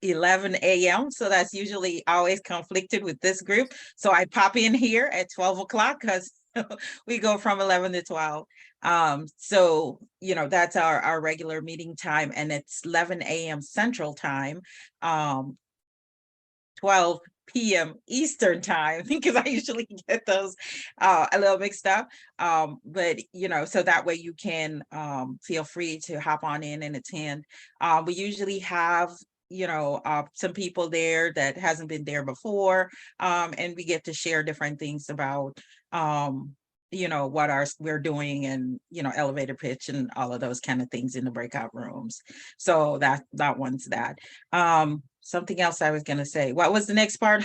11 a.m. So that's usually always conflicted with this group. So I pop in here at 12 o'clock because we go from 11 to 12. So, you know, that's our regular meeting time, and it's 11 a.m. Central Time, 12 p.m. Eastern Time, because I usually get those a little mixed up. But, you know, so that way you can feel free to hop on in and attend. We usually have some people there that hasn't been there before, and we get to share different things about what we're doing, and elevator pitch and all of those kind of things in the breakout rooms. So that one's that. Something else I was going to say. What was the next part?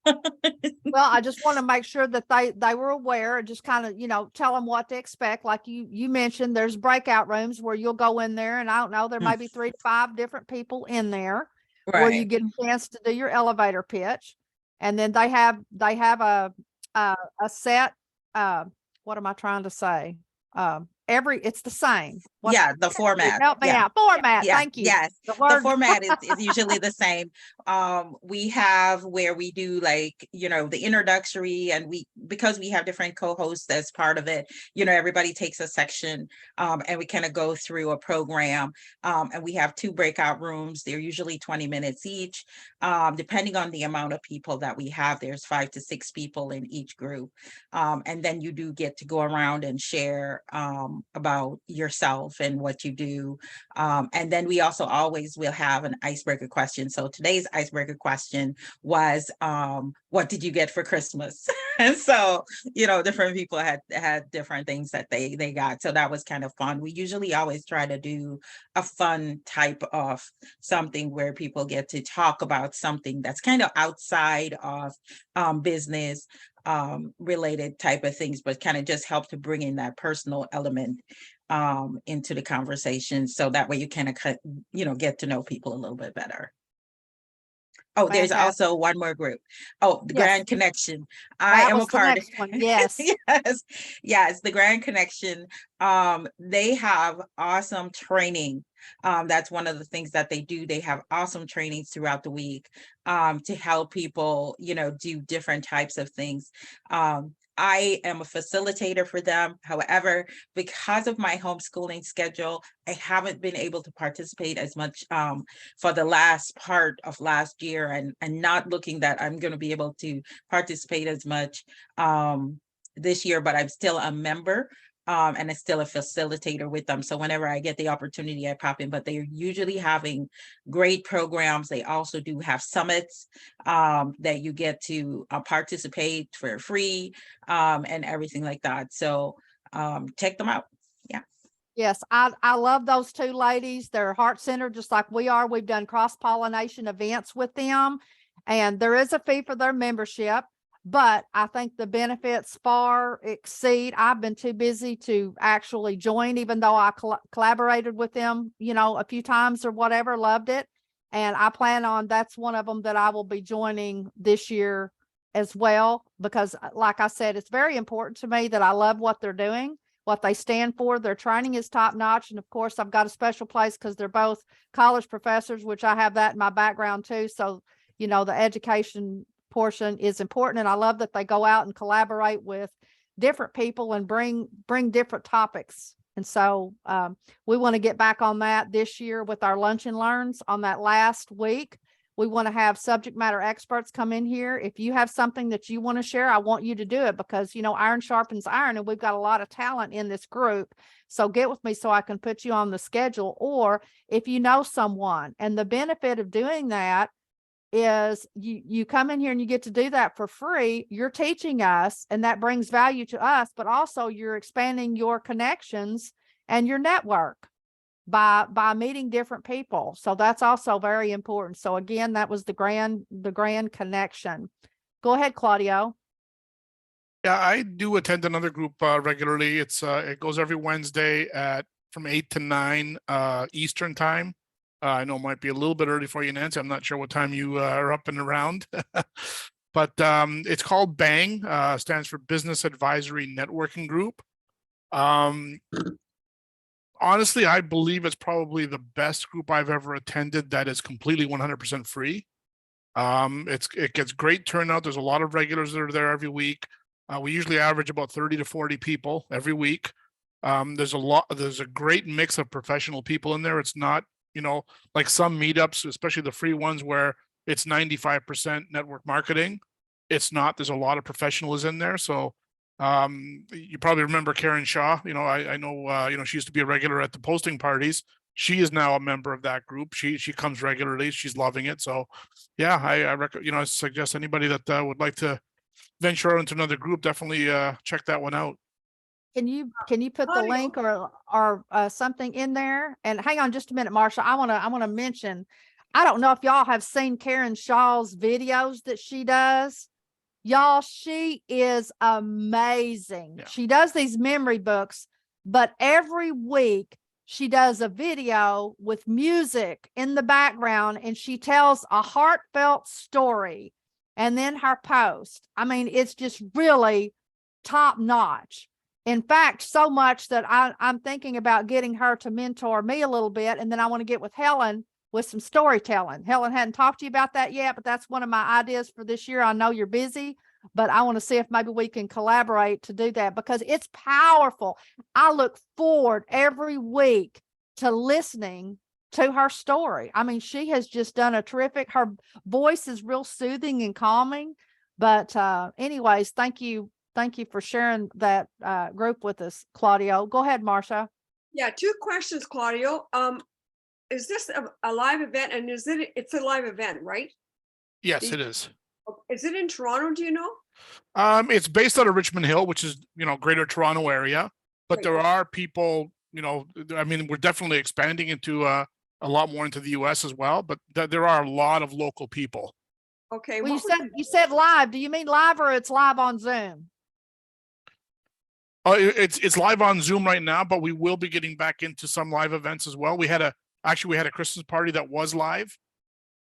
Well, I just want to make sure that they were aware, and just kind of, tell them what to expect. Like you mentioned, there's breakout rooms where you'll go in there, and I don't know, there may be 3 to 5 different people in there where you Right. get a chance to do your elevator pitch. And then they have a set, what am I trying to say? It's the same. Yeah, the format. Help me out. Format. Yeah, Thank you. yes. The The word. format is usually the same. We have where we do the introductory, and because we have different co-hosts as part of it, everybody takes a section, and we kind of go through a program. And we have 2 breakout rooms. They're usually 20 minutes each. Depending on the amount of people that we have, there's 5 to 6 people in each group. And then you do get to go around and share about yourself and what you do. And then we also always will have an icebreaker question. So today's icebreaker question was, what did you get for Christmas? And so, different people had different things that they got. So that was kind of fun. We usually always try to do a fun type of something where people get to talk about something that's kind of outside of business related type of things, but kind of just help to bring in that personal element into the conversation. So that way you kind of get to know people a little bit better. Oh, there's Fantastic. also one more group. Oh, the Yes. Grand Connection. I That am a was the part. next one. Yes. Yes, the Grand Connection. They have awesome training. That's one of the things that they do. They have awesome trainings throughout the week to help people, do different types of things. I am a facilitator for them. However, because of my homeschooling schedule, I haven't been able to participate as much for the last part of last year, and not looking that I'm going to be able to participate as much this year, but I'm still a member. And it's still a facilitator with them. So whenever I get the opportunity, I pop in, but they're usually having great programs. They also do have summits that you get to participate for free and everything like that. So check them out. Yeah. Yes, I love those 2 ladies. They're heart-centered just like we are. We've done cross-pollination events with them, and there is a fee for their membership, but I think the benefits far exceed. I've been too busy to actually join, even though I collaborated with them, a few times or whatever, loved it. And I plan on, that's one of them that I will be joining this year as well, because like I said, it's very important to me that I love what they're doing, what they stand for. Their training is top notch. And of course, I've got a special place because they're both college professors, which I have that in my background too. So, the education portion is important. And I love that they go out and collaborate with different people and bring different topics. And so we want to get back on that this year with our lunch and learns on that last week. We want to have subject matter experts come in here. If you have something that you want to share, I want you to do it, because, iron sharpens iron, and we've got a lot of talent in this group. So get with me so I can put you on the schedule. Or if you know someone, and the benefit of doing that is you come in here and you get to do that for free. You're teaching us, and that brings value to us, but also you're expanding your connections and your network by meeting different people. So that's also very important. So again, that was the grand connection. Go ahead, Claudio. Yeah, I do attend another group regularly. It goes every Wednesday at from 8 to 9 Eastern time. I know it might be a little bit early for you, Nancy. I'm not sure what time you are up and around, but it's called BANG, stands for Business Advisory Networking Group. Honestly, I believe it's probably the best group I've ever attended that is completely 100% free. It gets great turnout. There's a lot of regulars that are there every week. We usually average about 30 to 40 people every week. There's a great mix of professional people in there. It's not, like some meetups, especially the free ones where it's 95% network marketing. It's not. There's a lot of professionals in there. So you probably remember Karen Shaw. I know, she used to be a regular at the posting parties. She is now a member of that group. She comes regularly. She's loving it. So yeah, I suggest anybody that would like to venture out into another group, definitely check that one out. Can you put the link or something in there? And hang on just a minute, Marsha. I want to mention, I don't know if y'all have seen Karen Shaw's videos that she does. Y'all, she is amazing. Yeah. She does these memory books, but every week she does a video with music in the background and she tells a heartfelt story. And then her post, I mean, it's just really top notch. In fact, so much that I'm thinking about getting her to mentor me a little bit. And then I want to get with Helen with some storytelling. Helen hadn't talked to you about that yet, but that's one of my ideas for this year. I know you're busy, but I want to see if maybe we can collaborate to do that because it's powerful. I look forward every week to listening to her story. I mean, she has just done a terrific, her voice is real soothing and calming, but anyways, thank you for sharing that group with us, Claudio. Go ahead, Marsha. Yeah, 2 questions, Claudio. Is this a live event, and it's a live event, right? Yes, it is. Is it in Toronto, do you know? It's based out of Richmond Hill, which is, greater Toronto area, but Right. there are people, I mean, we're definitely expanding into a lot more into the US as well, but there are a lot of local people. Okay. Well, what was you said live. Do you mean live or it's live on Zoom? Oh, it's live on Zoom right now, but we will be getting back into some live events as well. We had a Christmas party that was live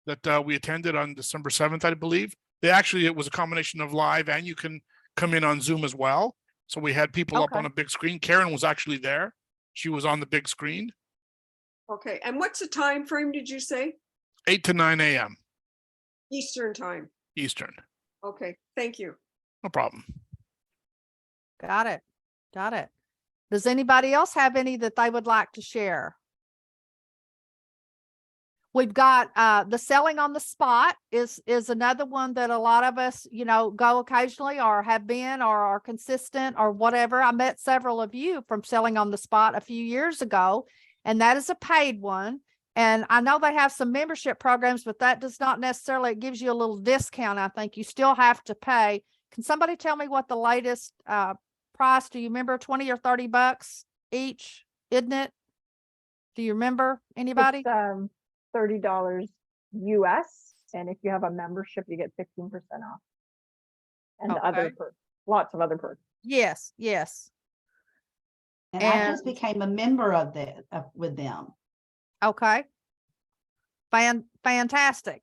that we attended on December 7th, I believe. It was a combination of live and you can come in on Zoom as well. So we had people up Okay. on a big screen. Karen was actually there. She was on the big screen. Okay, and what's the time frame, did you say? 8 to 9 a.m. Eastern time. Eastern. Okay, thank you. No problem. Got it. Does anybody else have any that they would like to share? We've got the selling on the spot is another one that a lot of us, go occasionally or have been or are consistent or whatever. I met several of you from selling on the spot a few years ago, and that is a paid one. And I know they have some membership programs, but that does not necessarily, it gives you a little discount. I think you still have to pay. Can somebody tell me what the latest price? Do you remember? 20 or 30 bucks each, isn't it? Do you remember, anybody? It's, $30 US, and if you have a membership, you get 15% off. And other Okay. perks, lots of other perks. Yes. And I just became a member of with them. Okay. Fantastic.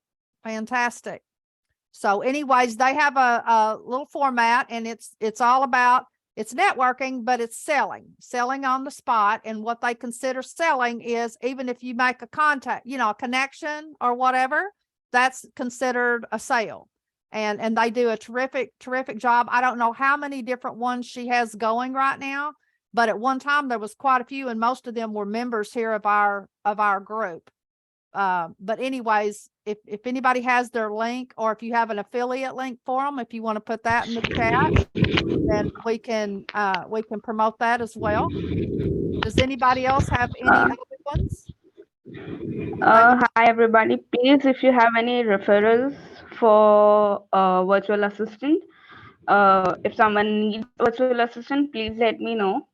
So anyways, they have a little format, and it's all about, it's networking, but it's selling on the spot. And what they consider selling is, even if you make a contact, a connection or whatever, that's considered a sale. And they do a terrific job. I don't know how many different ones she has going right now, but at one time there was quite a few, and most of them were members here of our group. But anyways, if anybody has their link, or if you have an affiliate link for them, if you want to put that in the chat, then we can promote that as well. Does anybody else have any other ones? Hi everybody. Please, if you have any referrals for virtual assistant, if someone needs virtual assistant, please let me know.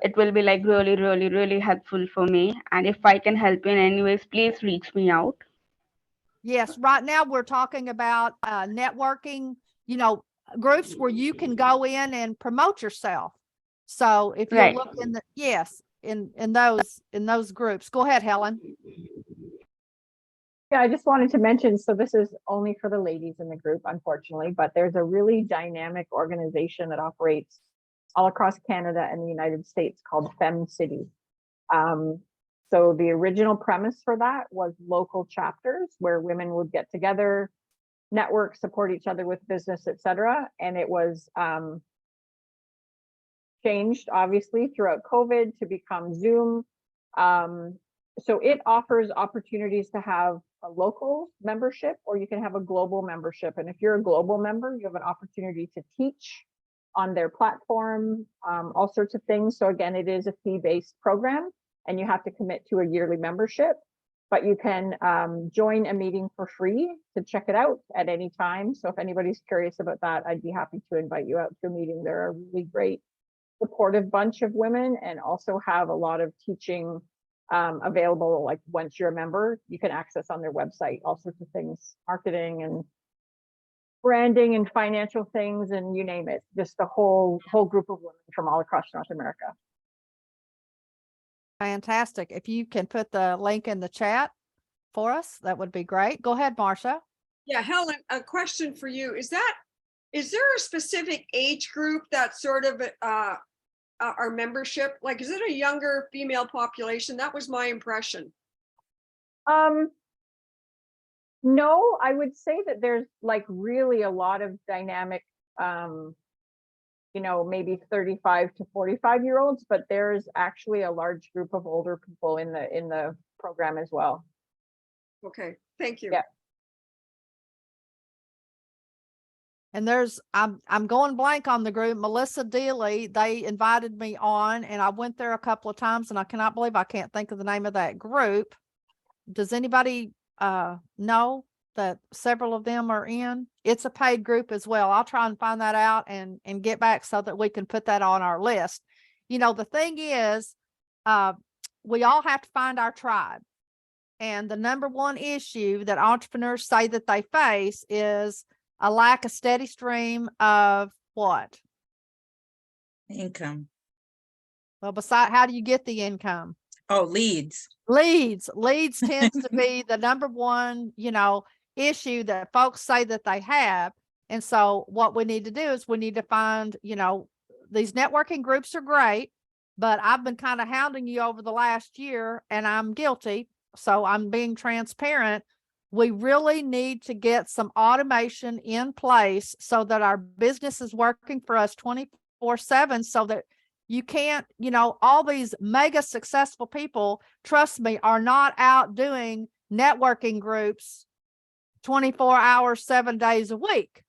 It will be like really, really, really helpful for me. And if I can help in any ways, please reach me out. Yes, right now we're talking about networking, groups where you can go in and promote yourself. So if you Right. look in the, yes, in those groups. Go ahead, Helen. Yeah, I just wanted to mention, so this is only for the ladies in the group, unfortunately, but there's a really dynamic organization that operates all across Canada and the United States called Fem City. So the original premise for that was local chapters where women would get together, network, support each other with business, etc. And it was changed obviously throughout COVID to become Zoom. So it offers opportunities to have a local membership, or you can have a global membership. And if you're a global member, you have an opportunity to teach on their platform, all sorts of things. So again, it is a fee-based program and you have to commit to a yearly membership, but you can join a meeting for free to check it out at any time. So if anybody's curious about that, I'd be happy to invite you out to a meeting. They're a really great supportive bunch of women and also have a lot of teaching available. Like once you're a member, you can access on their website all sorts of things, marketing and branding and financial things, and you name it, just the whole group of women from all across North America. Fantastic. If you can put the link in the chat for us, that would be great. Go ahead, Marcia. Yeah, Helen, a question for you. Is there a specific age group that sort of our membership? Like, is it a younger female population? That was my impression. No, I would say that there's like really a lot of dynamic, maybe 35 to 45-year-olds, but there's actually a large group of older people in the program as well. Okay, thank you. Yeah. And I'm going blank on the group. Melissa Dealey, they invited me on and I went there a couple of times and I cannot believe I can't think of the name of that group. Does anybody know that several of them are in? It's a paid group as well. I'll try and find that out and get back so that we can put that on our list. The thing is, we all have to find our tribe. And the number one issue that entrepreneurs say that they face is a lack of steady stream of what? Income. Well, besides, how do you get the income? Oh, leads. Leads tends to be the number one, issue that folks say that they have. And so what we need to do is we need to find, these networking groups are great, but I've been kind of hounding you over the last year and I'm guilty. So I'm being transparent. We really need to get some automation in place so that our business is working for us 24/7 so that you can't, all these mega successful people, trust me, are not out doing networking groups 24 hours, 7 days a week.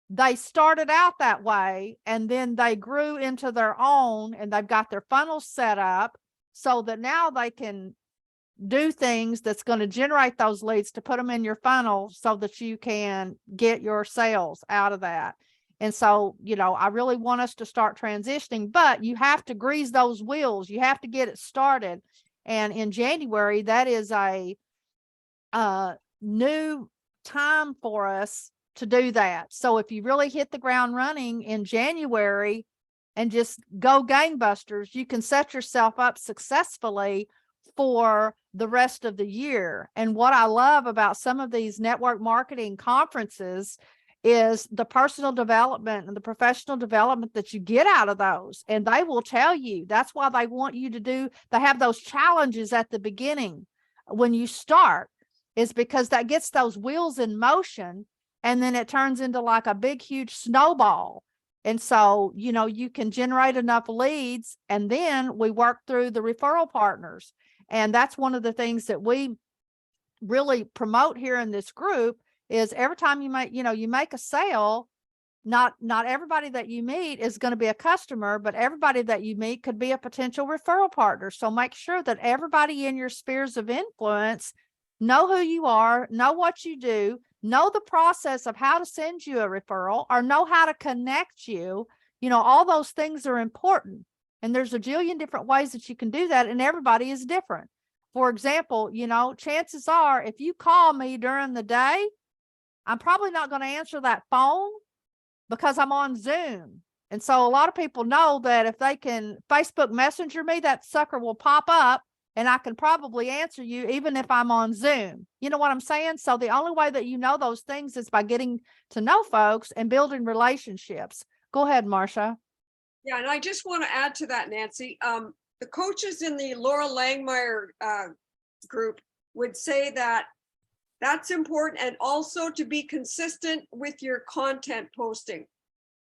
They started out that way and then they grew into their own and they've got their funnels set up so that now they can do things that's going to generate those leads to put them in your funnel so that you can get your sales out of that. And so, I really want us to start transitioning, but you have to grease those wheels. You have to get it started. And in January, that is a new time for us to do that. So if you really hit the ground running in January and just go gangbusters, you can set yourself up successfully for the rest of the year. And what I love about some of these network marketing conferences is the personal development and the professional development that you get out of those. And they will tell you, that's why they want you to they have those challenges at the beginning when you start, is because that gets those wheels in motion. And then it turns into like a big, huge snowball. And so, you can generate enough leads and then we work through the referral partners. And that's one of the things that we really promote here in this group is every time you make a sale, not everybody that you meet is going to be a customer, but everybody that you meet could be a potential referral partner. So make sure that everybody in your spheres of influence know who you are, know what you do, know the process of how to send you a referral, or know how to connect you. You know, all those things are important. And there's a jillion different ways that you can do that, and everybody is different. For example, you know, chances are if you call me during the day, I'm probably not going to answer that phone because I'm on Zoom. And so a lot of people know that if they can Facebook Messenger me, that sucker will pop up and I can probably answer you even if I'm on Zoom. You know what I'm saying? So the only way that you know those things is by getting to know folks and building relationships. Go ahead, Marcia. Yeah, and I just want to add to that, Nancy. The coaches in the Laura Langmeyer group would say that that's important, and also to be consistent with your content posting.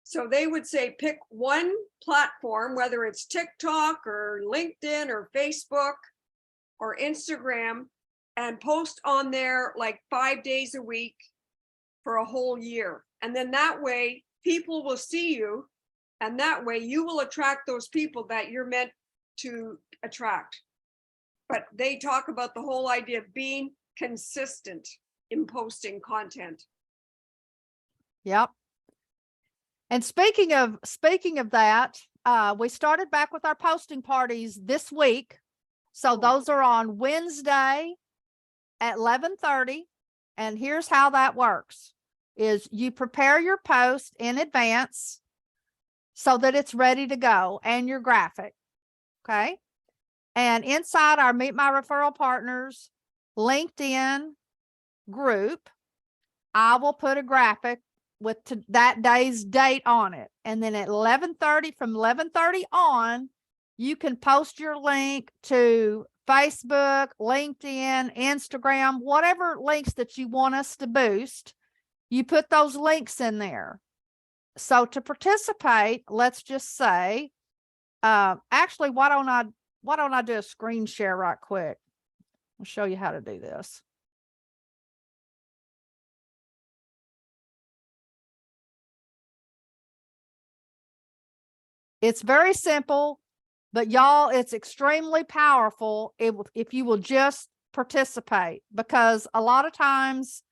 So they would say pick one platform, whether it's TikTok or LinkedIn or Facebook or Instagram, and post on there like 5 days a week for a whole year. And then that way people will see you, and that way you will attract those people that you're meant to attract. But they talk about the whole idea of being consistent in posting content. Yep. And speaking of that, we started back with our posting parties this week. So those are on Wednesday at 11:30. And here's how that works is you prepare your post in advance so that it's ready to go, and your graphic. Okay. And inside our Meet My Referral Partners LinkedIn group, I will put a graphic with that day's date on it. And then at 11:30, from 11:30 on, you can post your link to Facebook, LinkedIn, Instagram, whatever links that you want us to boost. You put those links in there. So to participate, let's just say, actually, why don't I do a screen share right quick? I'll show you how to do this. It's very simple, but y'all, it's extremely powerful if you will just participate, because a lot of times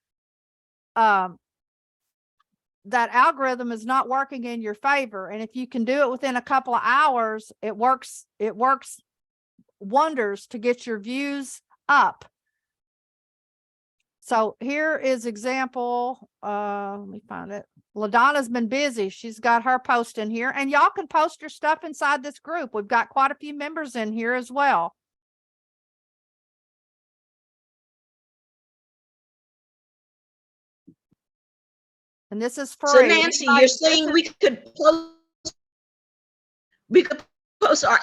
that algorithm is not working in your favor. And if you can do it within a couple of hours, it works wonders to get your views up. So here is example. Let me find it. LaDonna's been busy. She's got her post in here, and y'all can post your stuff inside this group. We've got quite a few members in here as well. And this is free. So Nancy, you're saying we could post our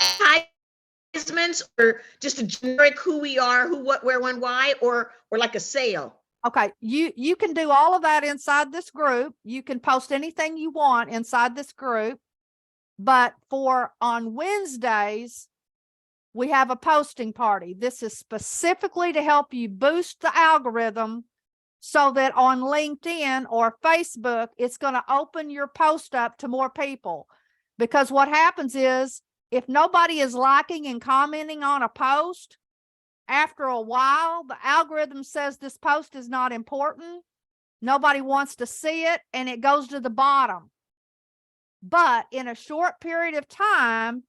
advertisements, or just a generic who we are, who, what, where, when, why, or like a sale? Okay, you can do all of that inside this group. You can post anything you want inside this group. But on Wednesdays, we have a posting party. This is specifically to help you boost the algorithm so that on LinkedIn or Facebook, it's going to open your post up to more people. Because what happens is, if nobody is liking and commenting on a post, after a while, the algorithm says this post is not important. Nobody wants to see it, and it goes to the bottom. But in a short period of time,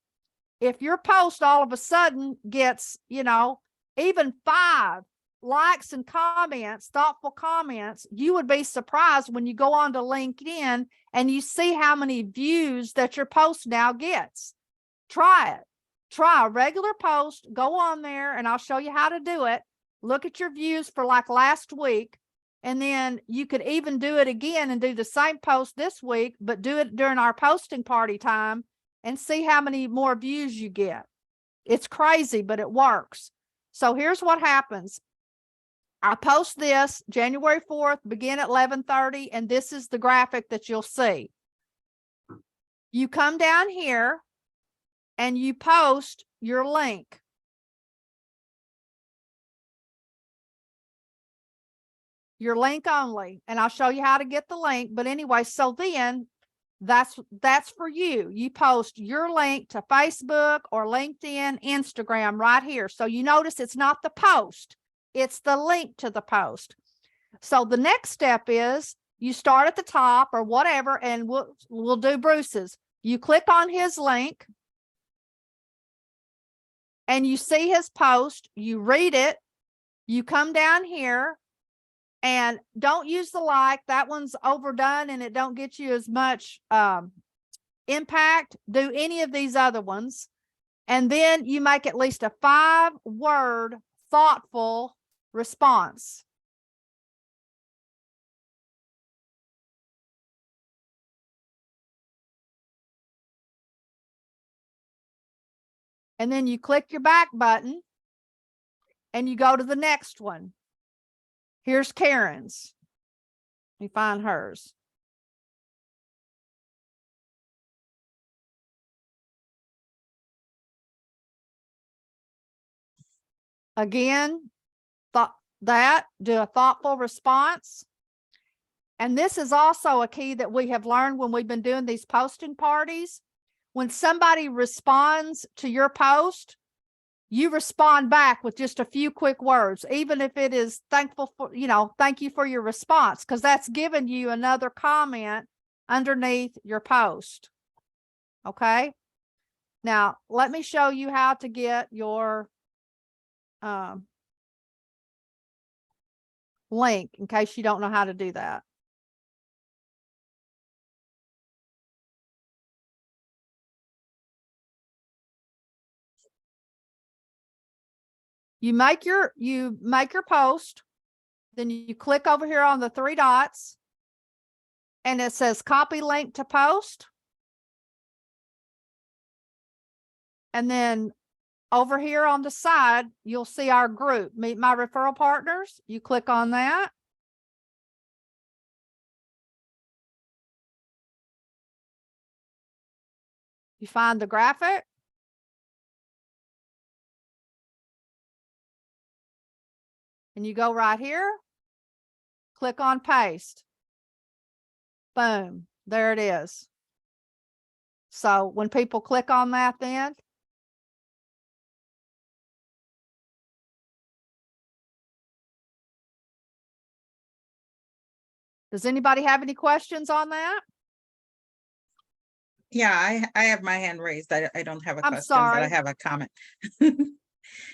if your post all of a sudden gets, even 5 likes and comments, thoughtful comments, you would be surprised when you go on to LinkedIn and you see how many views that your post now gets. Try it. Try a regular post, go on there, and I'll show you how to do it. Look at your views for like last week, and then you could even do it again and do the same post this week, but do it during our posting party time and see how many more views you get. It's crazy, but it works. So here's what happens. I post this January 4th, begin at 11:30, and this is the graphic that you'll see. You come down here and you post your link. Your link only, and I'll show you how to get the link. But anyway, so then That's for you. You post your link to Facebook or LinkedIn, Instagram right here. So you notice it's not the post, it's the link to the post. So the next step is you start at the top or whatever, and we'll do Bruce's. You click on his link and you see his post, you read it, you come down here and don't use the like. That one's overdone and it don't get you as much impact. Do any of these other ones. And then you make at least a 5-word thoughtful response. And then you click your back button and you go to the next one. Here's Karen's. Let me find hers. Again, do a thoughtful response. And this is also a key that we have learned when we've been doing these posting parties. When somebody responds to your post, you respond back with just a few quick words, even if it is thankful for, thank you for your response, because that's giving you another comment underneath your post. Okay. Now, let me show you how to get your link in case you don't know how to do that. You make your post, then you click over here on the 3 dots and it says copy link to post. And then over here on the side, you'll see our group, Meet My Referral Partners. You click on that. You find the graphic. And you go right here, click on paste. Boom, there it is. So when people click on that, then does anybody have any questions on that? Yeah, I have my hand raised. I don't have a I'm question, but I sorry. have a comment.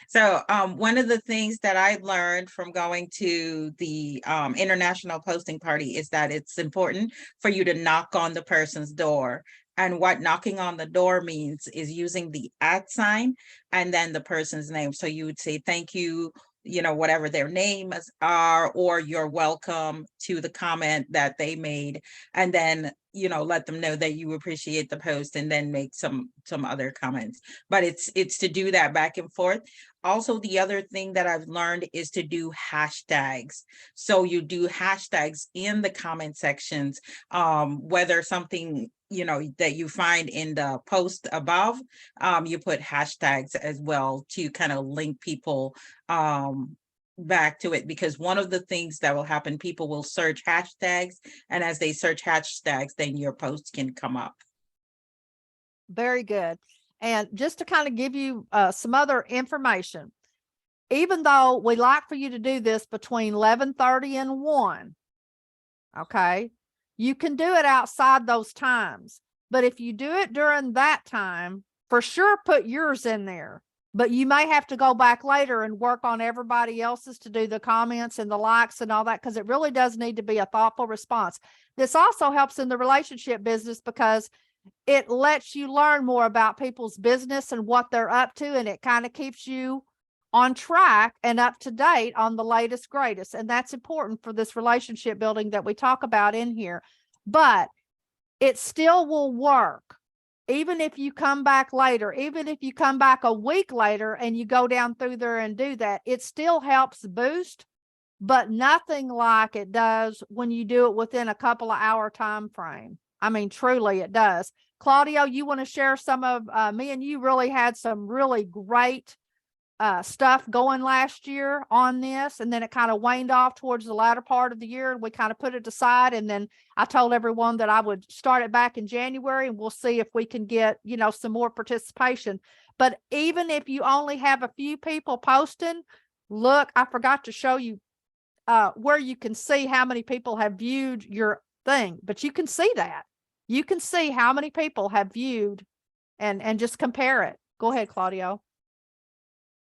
So one of the things that I've learned from going to the international posting party is that it's important for you to knock on the person's door. And what knocking on the door means is using the @ sign and then the person's name. So you would say, thank you, whatever their names are, or you're welcome to the comment that they made. And then, let them know that you appreciate the post and then make some other comments. But it's to do that back and forth. Also, the other thing that I've learned is to do hashtags. So you do hashtags in the comment sections, whether something that you find in the post above, you put hashtags as well to kind of link people back to it, because one of the things that will happen, people will search hashtags, and as they search hashtags, then your post can come up. Very good. And just to kind of give you some other information, even though we like for you to do this between 11:30 and 1, okay, you can do it outside those times. But if you do it during that time, for sure put yours in there. But you may have to go back later and work on everybody else's to do the comments and the likes and all that, because it really does need to be a thoughtful response. This also helps in the relationship business because it lets you learn more about people's business and what they're up to, and it kind of keeps you on track and up to date on the latest, greatest. And that's important for this relationship building that we talk about in here. But it still will work. Even if you come back later, even if you come back a week later and you go down through there and do that, it still helps boost, but nothing like it does when you do it within a couple of hour time frame. I mean, truly it does. Claudio, you want to share some of, me and you really had some really great stuff going last year on this, and then it kind of waned off towards the latter part of the year, and we kind of put it aside. And then I told everyone that I would start it back in January, and we'll see if we can get, you know, some more participation. But even if you only have a few people posting, look, I forgot to show you where you can see how many people have viewed your thing, but you can see that. You can see how many people have viewed and just compare it. Go ahead, Claudio.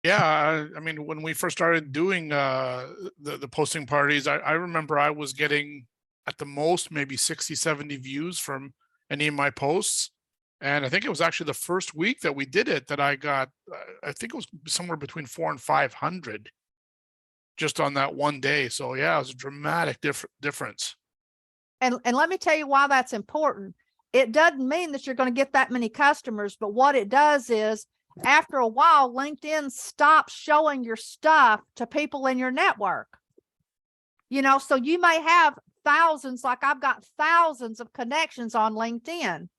Yeah, I mean, when we first started doing the posting parties, I remember I was getting at the most maybe 60, 70 views from any of my posts. And I think it was actually the first week that we did it that I got, I think it was somewhere between 400 and 500 just on that one day. So yeah, it was a dramatic difference. And let me tell you why that's important. It doesn't mean that you're going to get that many customers, but what it does is, after a while, LinkedIn stops showing your stuff to people in your network. You know, so you may have thousands, like I've got thousands of connections on LinkedIn,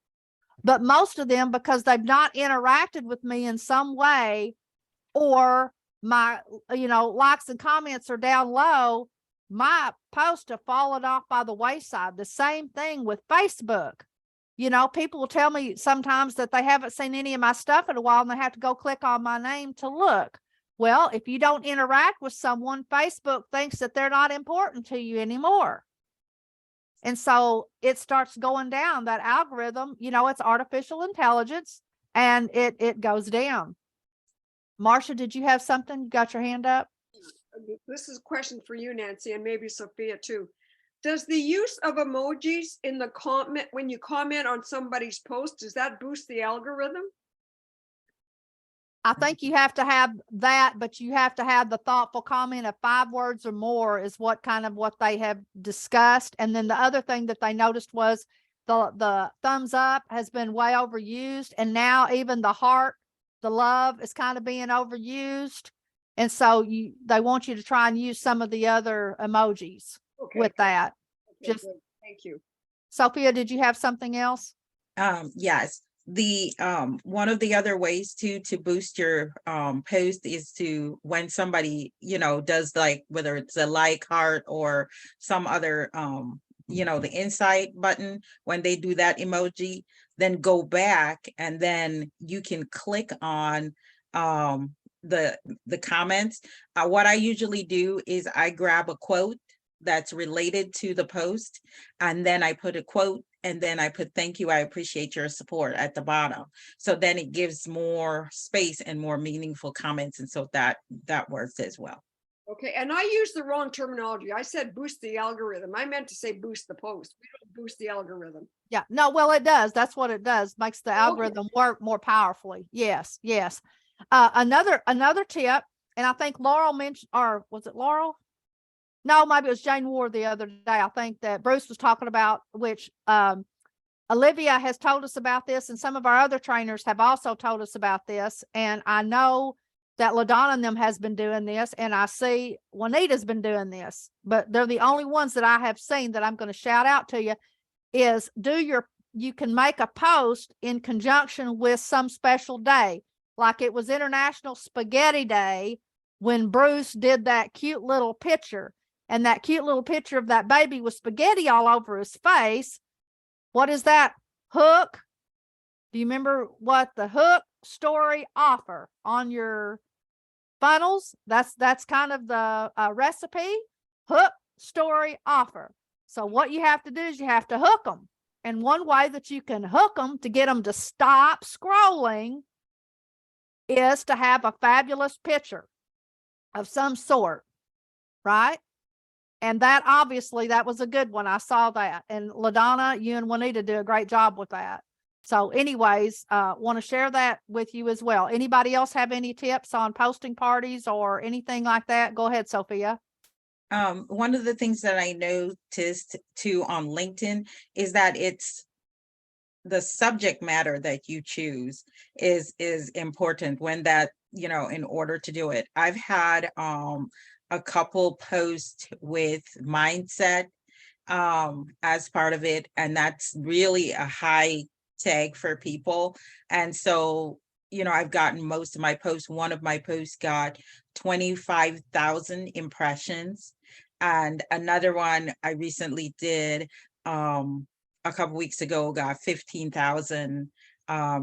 but most of them, because they've not interacted with me in some way, or my, you know, likes and comments are down low, my posts have fallen off by the wayside. The same thing with Facebook. You know, people will tell me sometimes that they haven't seen any of my stuff in a while, and they have to go click on my name to look. Well, if you don't interact with someone, Facebook thinks that they're not important to you anymore. And so it starts going down that algorithm. You know, it's artificial intelligence, and it goes down. Marcia, did you have something? You got your hand up? This is a question for you, Nancy, and maybe Sophia too. Does the use of emojis in the comment, when you comment on somebody's post, does that boost the algorithm? I think you have to have that, but you have to have the thoughtful comment of 5 words or more is what they have discussed. And then the other thing that they noticed was the thumbs up has been way overused. And now even the heart, the love is kind of being overused. And so they want you to try and use some of the other emojis with that. Okay, Just good. Thank you. Sophia, did you have something else? Yes, the one of the other ways to boost your post is to, when somebody, you know, does, like, whether it's a like, heart, or some other you know, the insight button, when they do that emoji, then go back and then you can click on the comments. What I usually do is I grab a quote that's related to the post, and then I put a quote, and then I put "thank you, I appreciate your support" at the bottom. So then it gives more space and more meaningful comments, and so that works as well. Okay, and I used the wrong terminology. I said boost the algorithm. I meant to say boost the post. We don't boost the algorithm. Yeah, no, well, it does. That's what it does. Makes the algorithm work more powerfully. Yes, yes. Another tip, and I think Laurel mentioned, or was it Laurel? No, maybe it was Jane Ward the other day. I think that Bruce was talking about, which Olivia has told us about this, and some of our other trainers have also told us about this. And I know that LaDonna and them has been doing this, and I see Juanita's been doing this, but they're the only ones that I have seen that I'm going to shout out to you, is you can make a post in conjunction with some special day. Like it was International Spaghetti Day when Bruce did that cute little picture, and that cute little picture of that baby with spaghetti all over his face. What is that? Hook. Do you remember what the hook story offer on your funnels? That's kind of the recipe. Hook story offer. So what you have to do is you have to hook them. And one way that you can hook them to get them to stop scrolling is to have a fabulous picture of some sort, right? And that, obviously, that was a good one. I saw that. And LaDonna, you and Juanita do a great job with that. So anyways, want to share that with you as well. Anybody else have any tips on posting parties or anything like that? Go ahead, Sophia. One of the things that I noticed too on LinkedIn is that it's the subject matter that you choose is important when that, you know, in order to do it. I've had a couple posts with mindset as part of it, and that's really a high tag for people. And so, I've gotten most of my posts. One of my posts got 25,000 impressions. And another one I recently did a couple weeks ago got 15,000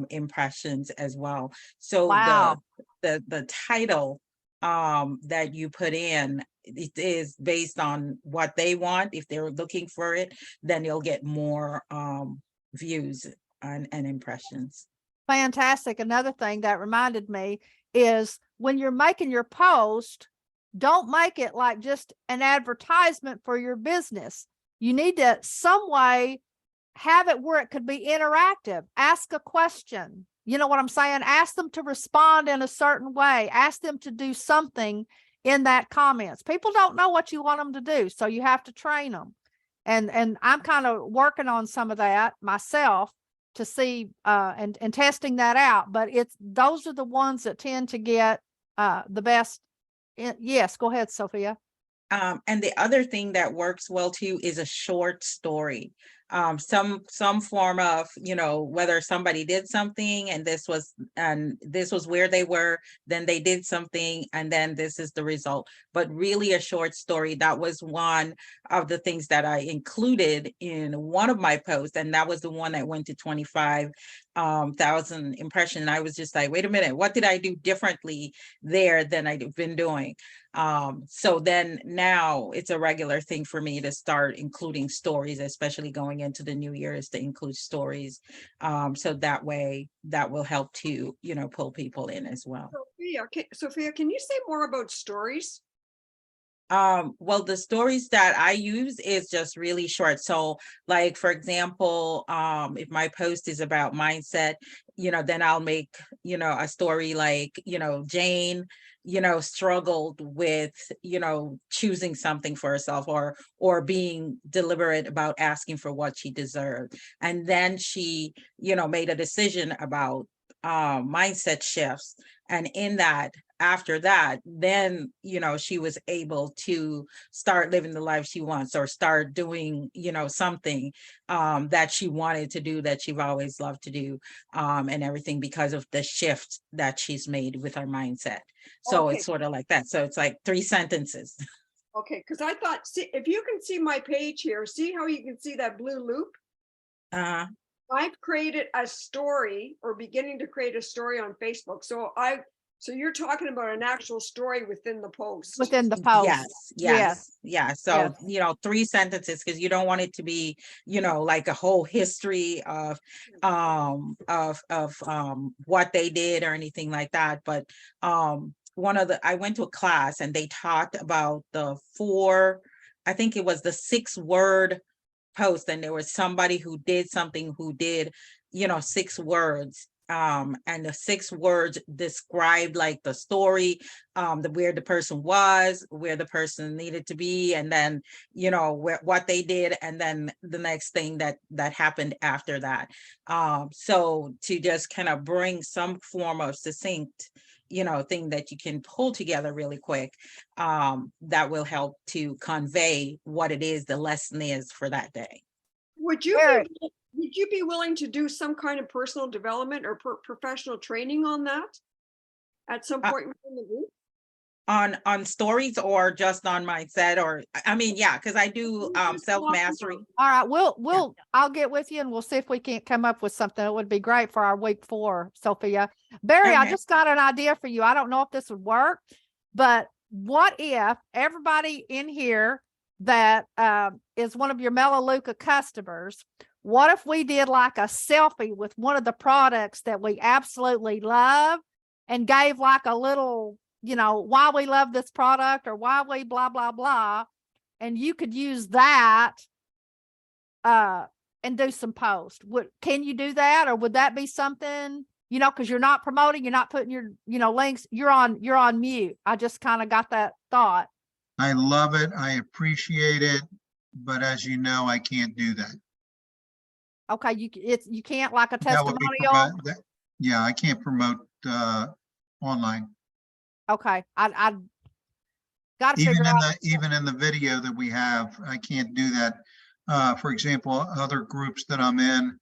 impressions as well. So Wow. the title that you put in, it is based on what they want. If they're looking for it, then you'll get more views and impressions. Fantastic. Another thing that reminded me is when you're making your post, don't make it like just an advertisement for your business. You need to some way have it where it could be interactive. Ask a question. You know what I'm saying? Ask them to respond in a certain way. Ask them to do something in that comments. People don't know what you want them to do, so you have to train them. And I'm kind of working on some of that myself to see and testing that out. But those are the ones that tend to get the best. Yes, go ahead, Sophia. And the other thing that works well too is a short story. Some form of, whether somebody did something and this was where they were, then they did something, and then this is the result. But really a short story. That was one of the things that I included in one of my posts, and that was the one that went to 25,000 impressions. And I was just like, wait a minute, what did I do differently there than I've been doing? So then now it's a regular thing for me to start including stories, especially going into the new year, is to include stories. So that way that will help to, pull people in as well. Sophia, can you say more about stories? Well, the stories that I use is just really short. So like, for example, if my post is about mindset, then I'll make, a story like, Jane, struggled with, choosing something for herself or being deliberate about asking for what she deserved. And then she, made a decision about mindset shifts. And in that, after that, then, she was able to start living the life she wants, or start doing, something that she wanted to do, that she've always loved to do, and everything, because of the shift that she's made with her mindset. So Okay. It's sort of like that. So it's like 3 sentences. Okay, because I thought, see, if you can see my page here, see how you can see that blue loop? I've created a story, or beginning to create a story on Facebook. So you're talking about an actual story within the post. Within the post. Yes. So, 3 sentences, because you don't want it to be, like a whole history of what they did or anything like that. But I went to a class and they talked about I think it was the 6-word post, and there was somebody who did something who did 6 words, and the 6 words described like the story, where the person was, where the person needed to be, and then what they did, and then the next thing that happened after that. So to just kind of bring some form of succinct thing that you can pull together really quick, that will help to convey what it is the lesson is for that day. Would you be willing to do some kind of personal development or professional training on that at some point within the group? On stories, or just on mindset? Or because I do self-mastery. All right, I'll get with you and we'll see if we can't come up with something. It would be great for our week 4, Sophia. Barry, I just got an idea for you. I don't know if this would work, but what if everybody in here that is one of your Melaleuca customers, what if we did like a selfie with one of the products that we absolutely love and gave like a little, why we love this product, or why we blah, blah, blah. And you could use that and do some posts. Can you do that? Or would that be something, because you're not promoting, you're not putting your, links, you're on mute. I just kind of got that thought. I love it. I appreciate it. But as you know, I can't do that. Okay, you can't, like a That would be testimonial. Yeah, I can't promote online. Okay, I got to figure out. Even in the video that we have, I can't do that. For example, other groups that I'm in,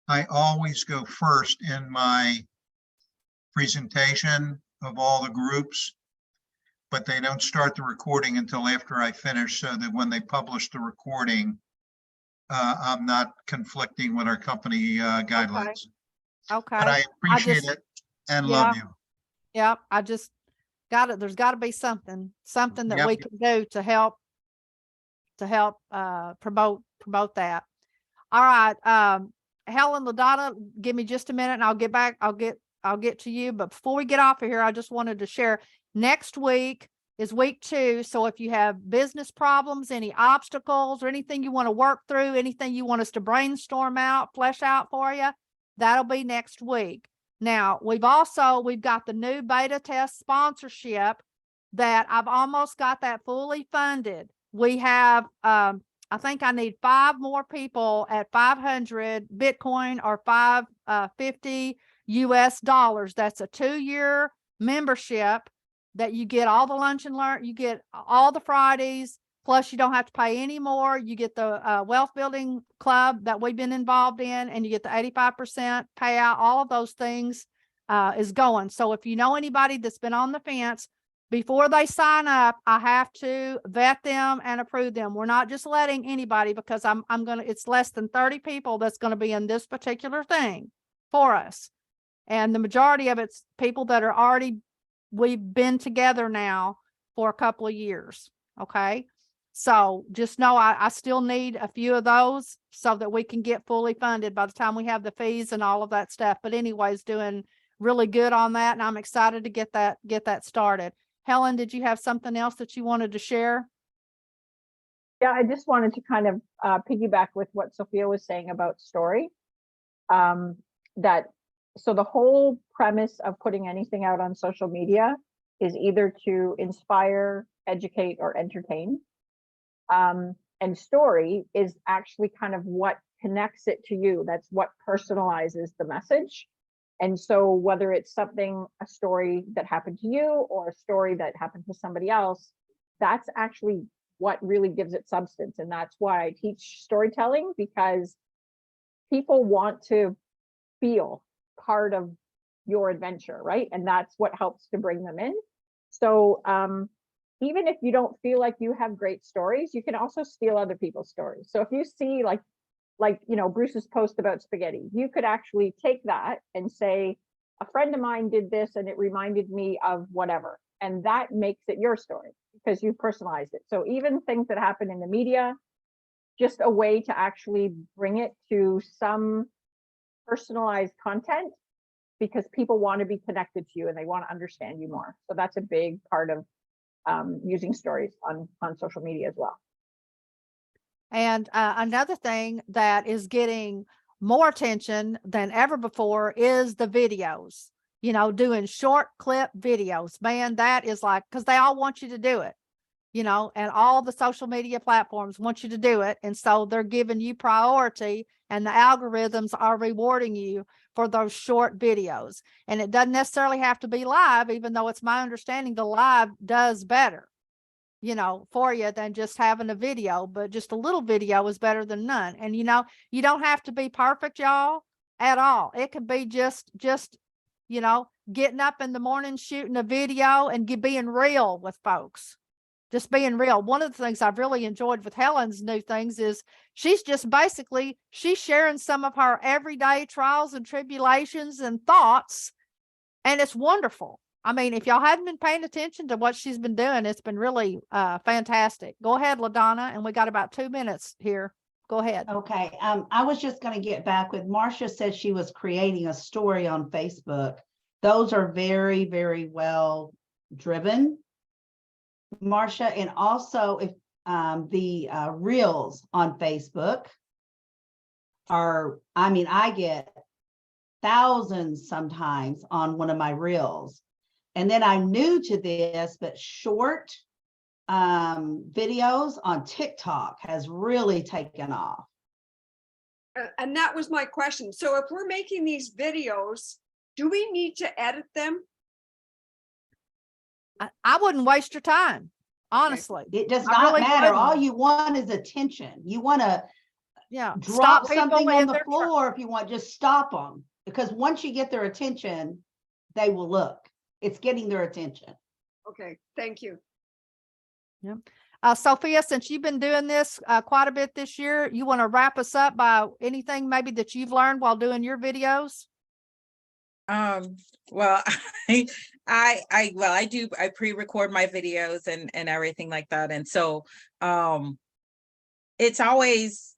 I always go first in my presentation of all the groups, but they don't start the recording until after I finish, so that when they publish the recording, I'm not conflicting with our company guidelines. Okay. But I appreciate just- it and yeah. love you. Yeah, I just got it. There's got to be something that Yep. we can do to help promote that. All right. Helen, LaDonna, give me just a minute and I'll get back. I'll get to you. But before we get off of here, I just wanted to share next week is week 2. So if you have business problems, any obstacles or anything you want to work through, anything you want us to brainstorm out, flesh out for you, that'll be next week. Now, we've got the new beta test sponsorship that I've almost got that fully funded. We have, I think I need 5 more people at 500 Bitcoin or 550 US dollars. That's a 2-year membership that you get all the lunch and learn, you get all the Fridays, plus you don't have to pay any more. You get the wealth building club that we've been involved in, and you get the 85% payout. All of those things is going. So if you know anybody that's been on the fence, before they sign up, I have to vet them and approve them. We're not just letting anybody, because it's less than 30 people that's going to be in this particular thing for us. And the majority of it's people that are already, we've been together now for a couple of years. Okay. So just know I still need a few of those so that we can get fully funded by the time we have the fees and all of that stuff. But anyways, doing really good on that. And I'm excited to get that started. Helen, did you have something else that you wanted to share? Yeah, I just wanted to kind of piggyback with what Sophia was saying about story. So the whole premise of putting anything out on social media is either to inspire, educate, or entertain. And story is actually kind of what connects it to you. That's what personalizes the message. And so whether it's a story that happened to you or a story that happened to somebody else, that's actually what really gives it substance. And that's why I teach storytelling, because people want to feel part of your adventure, right? And that's what helps to bring them in. So even if you don't feel like you have great stories, you can also steal other people's stories. So if you see like Bruce's post about spaghetti, you could actually take that and say, a friend of mine did this and it reminded me of whatever. And that makes it your story because you personalized it. So even things that happen in the media, just a way to actually bring it to some personalized content, because people want to be connected to you and they want to understand you more. So that's a big part of using stories on social media as well. And another thing that is getting more attention than ever before is the videos, doing short clip videos. Man, that is like, because they all want you to do it, and all the social media platforms want you to do it. And so they're giving you priority, and the algorithms are rewarding you for those short videos. And it doesn't necessarily have to be live, even though it's my understanding the live does better, for you than just having a video, but just a little video is better than none. And, you don't have to be perfect, y'all, at all. It could be just, getting up in the morning, shooting a video and being real with folks. Just being real. One of the things I've really enjoyed with Helen's new things is she's sharing some of her everyday trials and tribulations and thoughts. And it's wonderful. I mean, if y'all hadn't been paying attention to what she's been doing, it's been really fantastic. Go ahead, LaDonna, and we got about 2 minutes here. Go ahead. Okay, I was just going to get back with Marcia said she was creating a story on Facebook. Those are very, very well driven, Marcia. And also if the reels on Facebook I get thousands sometimes on one of my reels. And then I'm new to this, but short videos on TikTok has really taken off. And that was my question. So if we're making these videos, do we need to edit them? I wouldn't waste your time, honestly. It does I not really matter. wouldn't. All you want is attention. You want to stop drop people something on in the their floor if you want, just stop them. Because once you get their attention, they will look. It's getting their attention. Okay, thank you. Sophia, since you've been doing this quite a bit this year, you want to wrap us up by anything maybe that you've learned while doing your videos? Well, I pre-record my videos and everything like that. And so, it's always,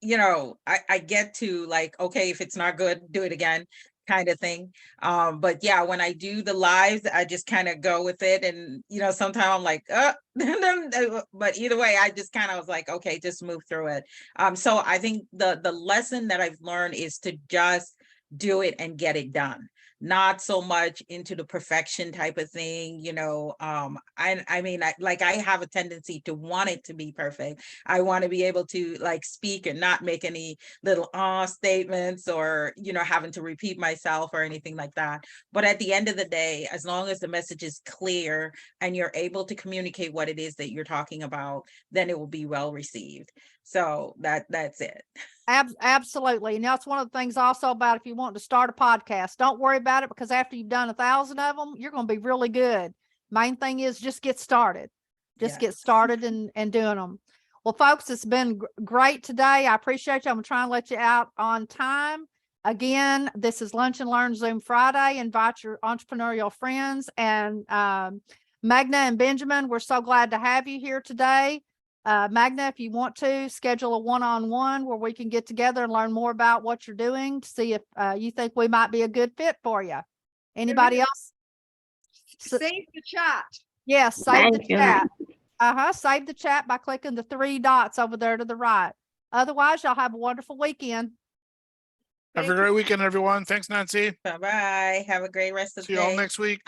I get to like, okay, if it's not good, do it again kind of thing. But yeah, when I do the lives, I just kind of go with it. And, sometimes I'm like, but either way, I just kind of was like, okay, just move through it. So I think the lesson that I've learned is to just do it and get it done. Not so much into the perfection type of thing, I mean, I have a tendency to want it to be perfect. I want to be able to like speak and not make any little statements or, having to repeat myself or anything like that. But at the end of the day, as long as the message is clear and you're able to communicate what it is that you're talking about, then it will be well received. So that's it. Absolutely. And that's one of the things also about if you want to start a podcast, don't worry about it, because after you've done 1,000 of them, you're going to be really good. Main thing is just get started. Just get started and doing them. Well, folks, it's been great today. I appreciate you. I'm trying to let you out on time. Again, this is Lunch and Learn Zoom Friday. Invite your entrepreneurial friends. And Magna and Benjamin, we're so glad to have you here today. Magna, if you want to schedule a one-on-one where we can get together and learn more about what you're doing to see if you think we might be a good fit for you. Anybody else? Save the chat. Yes, save the chat. Save the chat by clicking the 3 dots over there to the right. Otherwise, y'all have a wonderful weekend. Have a great weekend, everyone. Thanks, Nancy. Bye-bye. Have a great rest of the See day. you all next week.